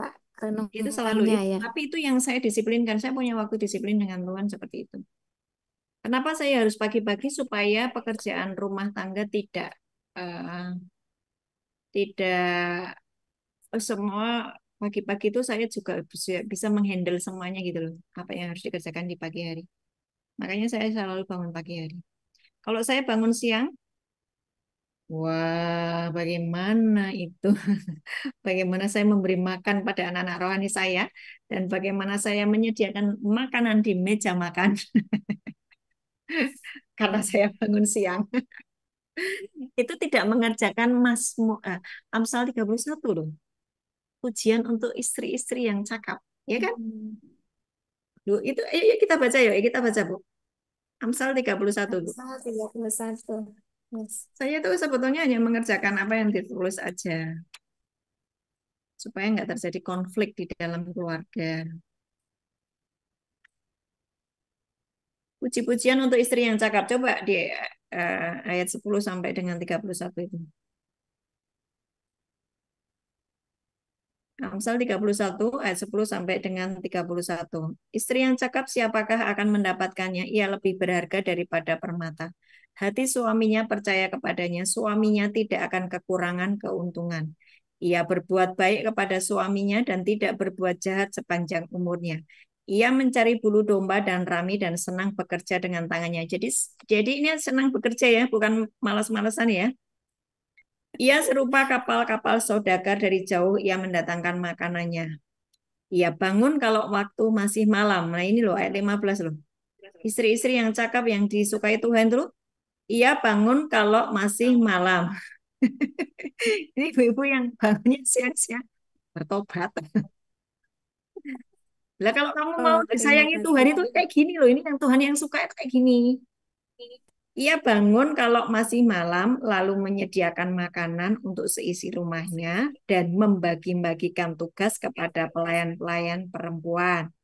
Itu selalu renungannya itu. ya. Tapi itu yang saya disiplinkan. Saya punya waktu disiplin dengan Tuhan seperti itu. Kenapa saya harus pagi-pagi supaya pekerjaan rumah tangga tidak semua pagi-pagi itu saya juga bisa menghandle semuanya gitu loh. Apa yang harus dikerjakan di pagi hari. Makanya saya selalu bangun pagi hari. Kalau saya bangun siang, wah bagaimana itu? Bagaimana saya memberi makan pada anak-anak rohani saya dan bagaimana saya menyediakan makanan di meja makan karena saya bangun siang. Itu tidak mengerjakan Amsal 31 loh. Pujian untuk istri-istri yang cakap. Ya kan? Bu, itu ayo kita baca yuk, kita baca Bu. Amsal 31 Bu. Pasal 31. Yes. Saya tuh sebetulnya hanya mengerjakan apa yang ditulis aja. Supaya nggak terjadi konflik di dalam keluarga. Puji-pujian untuk istri yang cakap. Coba di ayat 10 sampai dengan 31 itu. Amsal 31 ayat 10 sampai dengan 31. Istri yang cakap siapakah akan mendapatkannya? Ia lebih berharga daripada permata. Hati suaminya percaya kepadanya, suaminya tidak akan kekurangan keuntungan. Ia berbuat baik kepada suaminya dan tidak berbuat jahat sepanjang umurnya. Ia mencari bulu domba dan rami dan senang bekerja dengan tangannya. Jadi ini senang bekerja ya, bukan malas-malasan ya. Ia serupa kapal-kapal saudagar dari jauh, ia mendatangkan makanannya. Ia bangun kalau waktu masih malam. Nah ini loh ayat 15 loh. Istri-istri yang cakap yang disukai Tuhan tuh, ia bangun kalau masih malam. Ini ibu-ibu yang bangunnya siang-siang bertobat. Lah kalau kamu mau Oh, terima disayangi Tuhan itu kasih. kayak gini loh. Ini yang Tuhan yang suka itu kayak gini. Ia bangun kalau masih malam, lalu menyediakan makanan untuk seisi rumahnya dan membagi-bagikan tugas kepada pelayan-pelayan perempuan.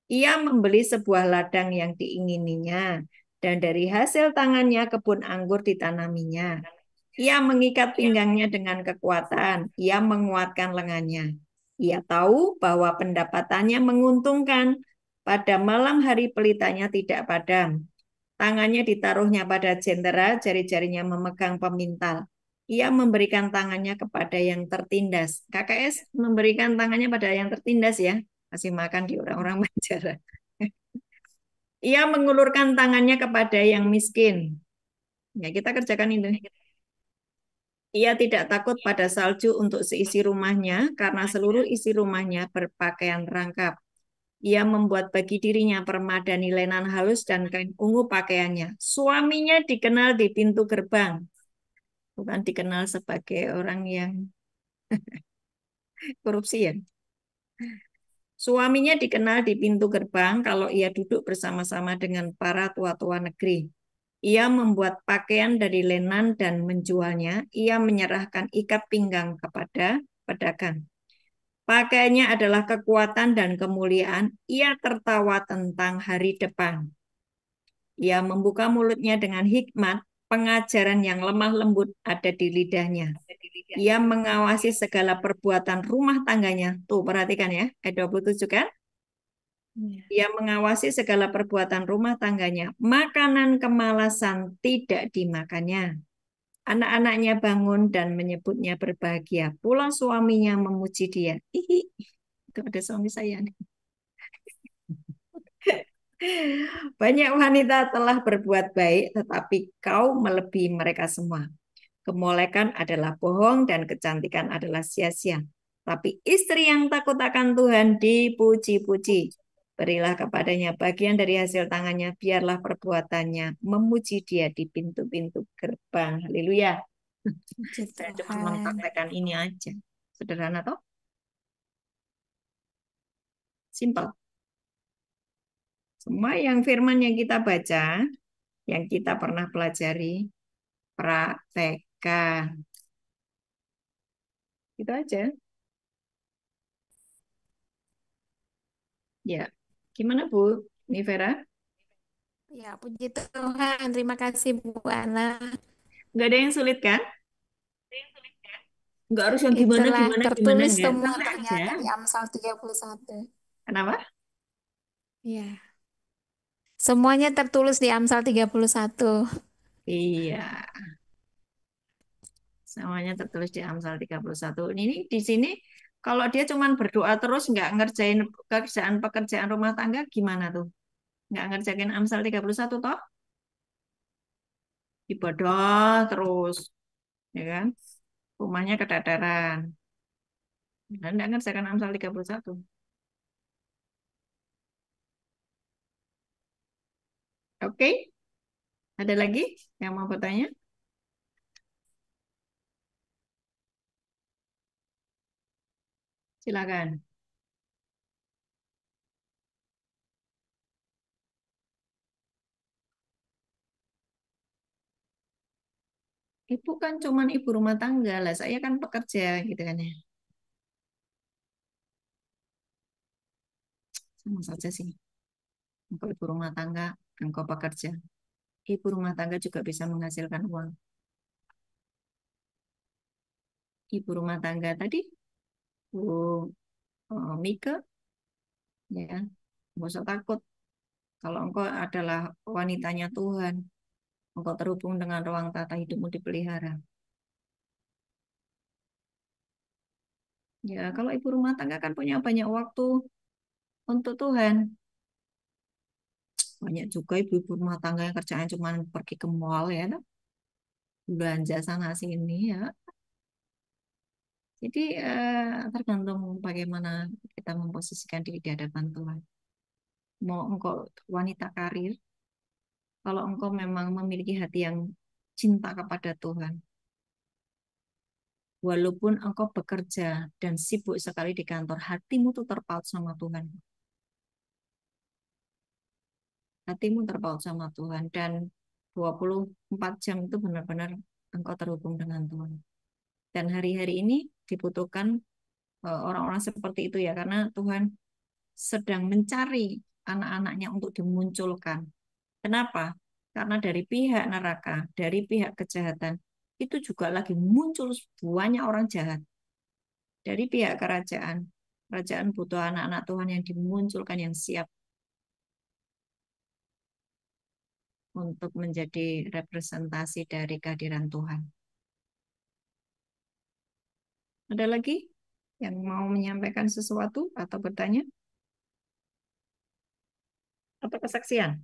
Ia membeli sebuah ladang yang diingininya, dan dari hasil tangannya kebun anggur ditanaminya. Ia mengikat pinggangnya dengan kekuatan, ia menguatkan lengannya. Ia tahu bahwa pendapatannya menguntungkan. Pada malam hari pelitanya tidak padam. Tangannya ditaruhnya pada jentera, jari-jarinya memegang pemintal. Ia memberikan tangannya kepada yang tertindas. KKS memberikan tangannya pada yang tertindas ya. Kasih makan di orang-orang penjara. Ia mengulurkan tangannya kepada yang miskin. Ya, kita kerjakan itu. Ia tidak takut pada salju untuk seisi rumahnya, karena seluruh isi rumahnya berpakaian rangkap. Ia membuat bagi dirinya permadani lenan halus dan kain ungu pakaiannya. Suaminya dikenal di pintu gerbang. Bukan dikenal sebagai orang yang korupsi ya. Suaminya dikenal di pintu gerbang kalau ia duduk bersama-sama dengan para tua-tua negeri. Ia membuat pakaian dari lenan dan menjualnya. Ia menyerahkan ikat pinggang kepada pedagang. Pakaiannya adalah kekuatan dan kemuliaan. Ia tertawa tentang hari depan. Ia membuka mulutnya dengan hikmat. Pengajaran yang lemah lembut ada di lidahnya. Ia mengawasi segala perbuatan rumah tangganya. Tuh, perhatikan ya, ayat 27 kan? Ia mengawasi segala perbuatan rumah tangganya. Makanan kemalasan tidak dimakannya. Anak-anaknya bangun dan menyebutnya berbahagia. Pulang suaminya memuji dia. Hihi, itu ada suami saya nih. Banyak wanita telah berbuat baik, tetapi kau melebihi mereka semua. Kemolekan adalah bohong dan kecantikan adalah sia-sia. Tapi istri yang takut akan Tuhan dipuji-puji. Berilah kepadanya bagian dari hasil tangannya, biarlah perbuatannya memuji dia di pintu-pintu gerbang. Haleluya. Puji Saya cuma Tuhan. mempraktekkan ini aja. Sederhana toh? Simpel. Semua yang firman yang kita baca, yang kita pernah pelajari, praktekkan. Itu aja. Ya. Gimana Bu? Nivera? Ya, puji Tuhan. Terima kasih Bu Ana. Nggak ada yang sulit kan? Nggak harus yang gimana Itulah gimana gimana tertulis nggak, semua santai aja. ternyata di Amsal 31. Kenapa? Iya. Semuanya tertulis di Amsal 31. Iya, semuanya tertulis di Amsal 31. Ini di sini kalau dia cuman berdoa terus nggak ngerjain pekerjaan rumah tangga gimana tuh? Nggak ngerjain Amsal 31 toh? Ibadah terus, ya kan? Rumahnya keteteran. Dan nggak ngerjakan Amsal 31. Oke, ada lagi yang mau bertanya? Silakan. Ibu kan cuman ibu rumah tangga lah, saya kan pekerja gitu kan ya. Sama saja sih. Engkau ibu rumah tangga, engkau pekerja. Ibu rumah tangga juga bisa menghasilkan uang. Ibu rumah tangga tadi, Bu Mika, ya, nggak usah takut. Kalau engkau adalah wanitanya Tuhan, engkau terhubung dengan ruang tata hidupmu dipelihara. Ya, kalau ibu rumah tangga kan punya banyak waktu untuk Tuhan. Banyak juga ibu-ibu rumah tangga yang kerjaan cuma pergi ke mall ya, toh. Belanja sana sini ya. Jadi tergantung bagaimana kita memposisikan diri di hadapan Tuhan. Mau engkau wanita karir, kalau engkau memang memiliki hati yang cinta kepada Tuhan, walaupun engkau bekerja dan sibuk sekali di kantor, hatimu tuh terpaut sama Tuhan. Hatimu terpaut sama Tuhan dan 24 jam itu benar-benar engkau terhubung dengan Tuhan. Dan hari-hari ini dibutuhkan orang-orang seperti itu ya, karena Tuhan sedang mencari anak-anaknya untuk dimunculkan. Kenapa? Karena dari pihak neraka, dari pihak kejahatan, itu juga lagi muncul banyak orang jahat. Dari pihak kerajaan, kerajaan butuh anak-anak Tuhan yang dimunculkan, yang siap untuk menjadi representasi dari kehadiran Tuhan. Ada lagi yang mau menyampaikan sesuatu atau bertanya? Atau kesaksian?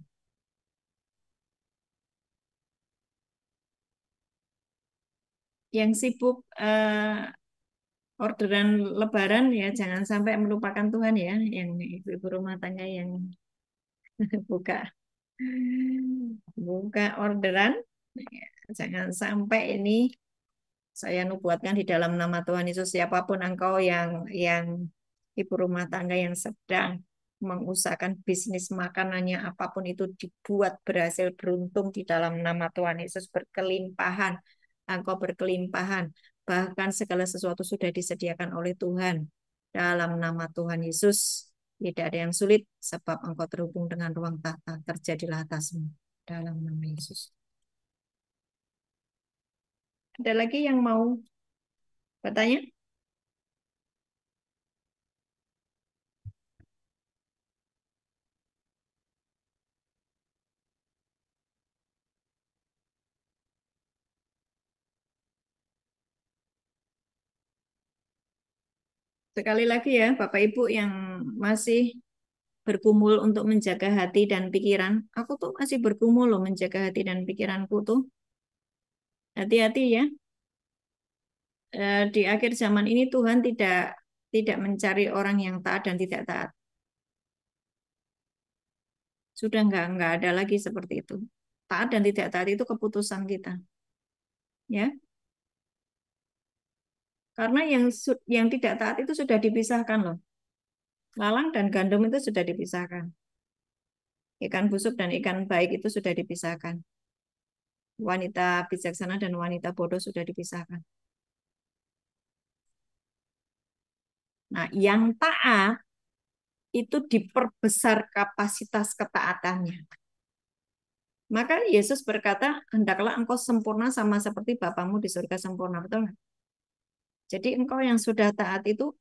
Yang sibuk orderan lebaran ya jangan sampai melupakan Tuhan ya, yang ibu-ibu rumah tangga yang buka buka orderan, jangan sampai ini saya nubuatkan di dalam nama Tuhan Yesus, siapapun engkau yang ibu rumah tangga yang sedang mengusahakan bisnis makanannya apapun itu dibuat berhasil beruntung di dalam nama Tuhan Yesus, berkelimpahan, engkau berkelimpahan, bahkan segala sesuatu sudah disediakan oleh Tuhan dalam nama Tuhan Yesus. Tidak ada yang sulit sebab engkau terhubung dengan ruang tata, terjadilah atasmu dalam nama Yesus. Ada lagi yang mau bertanya? Sekali lagi ya, Bapak Ibu yang masih bergumul untuk menjaga hati dan pikiran. Aku tuh masih bergumul loh menjaga hati dan pikiranku tuh. Hati-hati ya. Di akhir zaman ini Tuhan tidak tidak mencari orang yang taat dan tidak taat. Sudah nggak ada lagi seperti itu. Taat dan tidak taat itu keputusan kita. Ya. Karena yang tidak taat itu sudah dipisahkan loh. Lalang dan gandum itu sudah dipisahkan. Ikan busuk dan ikan baik itu sudah dipisahkan. Wanita bijaksana dan wanita bodoh sudah dipisahkan. Nah, yang taat itu diperbesar kapasitas ketaatannya. Maka Yesus berkata, hendaklah engkau sempurna sama seperti Bapamu di surga sempurna. Betul nggak? Jadi engkau yang sudah taat itu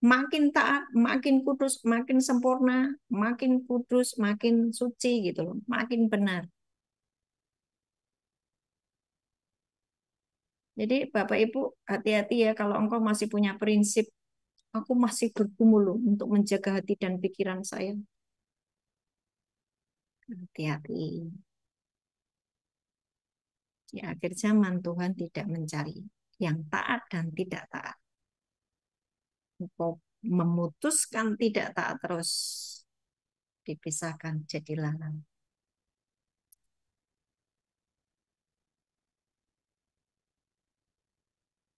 makin taat, makin kudus, makin sempurna, makin kudus, makin suci gitu loh, makin benar. Jadi Bapak Ibu hati-hati ya kalau engkau masih punya prinsip, aku masih bergumul loh untuk menjaga hati dan pikiran saya. Hati-hati. Di akhir zaman Tuhan tidak mencari yang taat dan tidak taat. Engkau memutuskan tidak taat terus dipisahkan jadi lalang.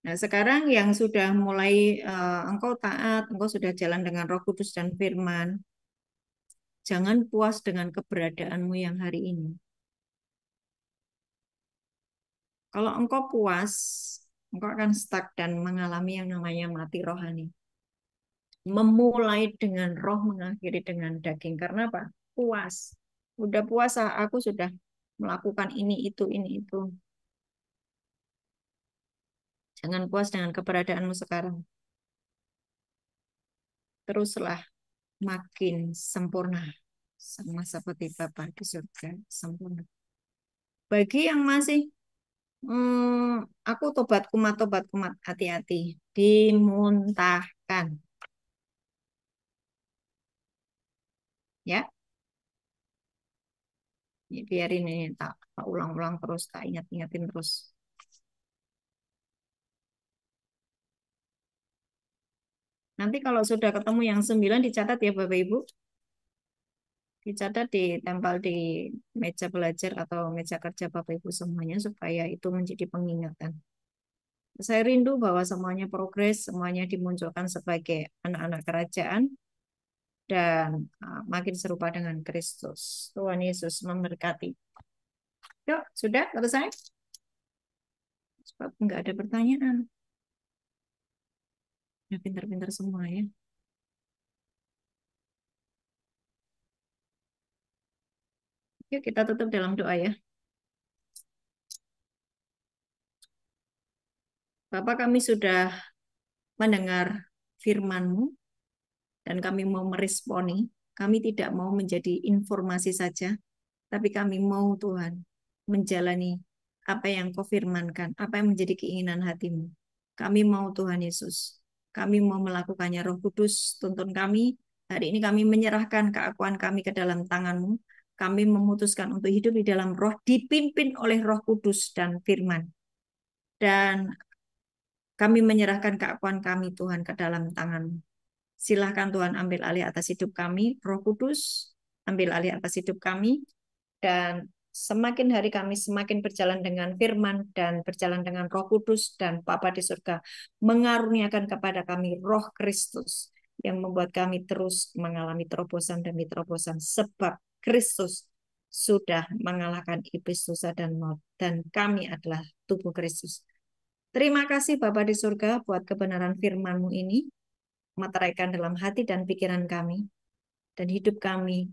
Nah, sekarang yang sudah mulai engkau taat, engkau sudah jalan dengan Roh Kudus dan Firman, jangan puas dengan keberadaanmu yang hari ini. Kalau engkau puas, engkau akan stuck dan mengalami yang namanya mati rohani. Memulai dengan roh, mengakhiri dengan daging. Karena apa? Puas. Udah puasa, aku sudah melakukan ini, itu. Jangan puas dengan keberadaanmu sekarang. Teruslah makin sempurna. Sama seperti Bapa di surga, sempurna. Bagi yang masih, aku tobat kumat, hati-hati. Dimuntahkan. Ya, biarin ini tak ulang-ulang terus, tak ingat-ingatin terus. Nanti kalau sudah ketemu yang 9 dicatat ya Bapak Ibu. Dicatat, ditempel di meja belajar atau meja kerja Bapak Ibu semuanya supaya itu menjadi pengingatan. Saya rindu bahwa semuanya progres, semuanya dimunculkan sebagai anak-anak kerajaan dan makin serupa dengan Kristus. Tuhan Yesus memberkati. Yuk, sudah selesai? Sebab nggak ada pertanyaan. Ya, pintar-pintar semua ya. Yuk kita tutup dalam doa ya. Bapak, kami sudah mendengar firman-Mu dan kami mau meresponi. Kami tidak mau menjadi informasi saja, tapi kami mau Tuhan menjalani apa yang Kau firmankan, apa yang menjadi keinginan hati-Mu. Kami mau Tuhan Yesus. Kami mau melakukannya. Roh Kudus, tuntun kami. Hari ini kami menyerahkan keakuan kami ke dalam tangan-Mu. Kami memutuskan untuk hidup di dalam roh, dipimpin oleh Roh Kudus dan firman. Dan kami menyerahkan keakuan kami Tuhan ke dalam tangan-Mu. Silahkan Tuhan ambil alih atas hidup kami, Roh Kudus, ambil alih atas hidup kami, dan semakin hari kami semakin berjalan dengan firman dan berjalan dengan Roh Kudus dan Bapa di surga mengaruniakan kepada kami Roh Kristus yang membuat kami terus mengalami terobosan demi terobosan sebab Kristus sudah mengalahkan iblis, dosa dan maut dan kami adalah tubuh Kristus. Terima kasih Bapa di surga buat kebenaran firman-Mu ini, meteraikan dalam hati dan pikiran kami, dan hidup kami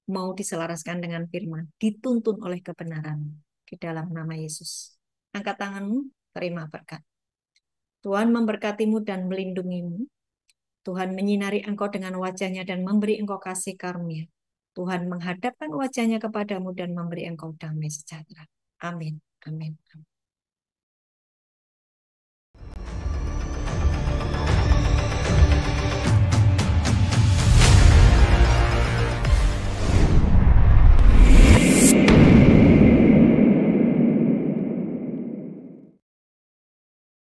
mau diselaraskan dengan firman, dituntun oleh kebenaran di dalam nama Yesus. Angkat tanganmu, terima berkat. Tuhan memberkatimu dan melindungimu. Tuhan menyinari engkau dengan wajahnya dan memberi engkau kasih karunia. Tuhan menghadapkan wajahnya kepadamu dan memberi engkau damai sejahtera. Amin. Amin. Amin.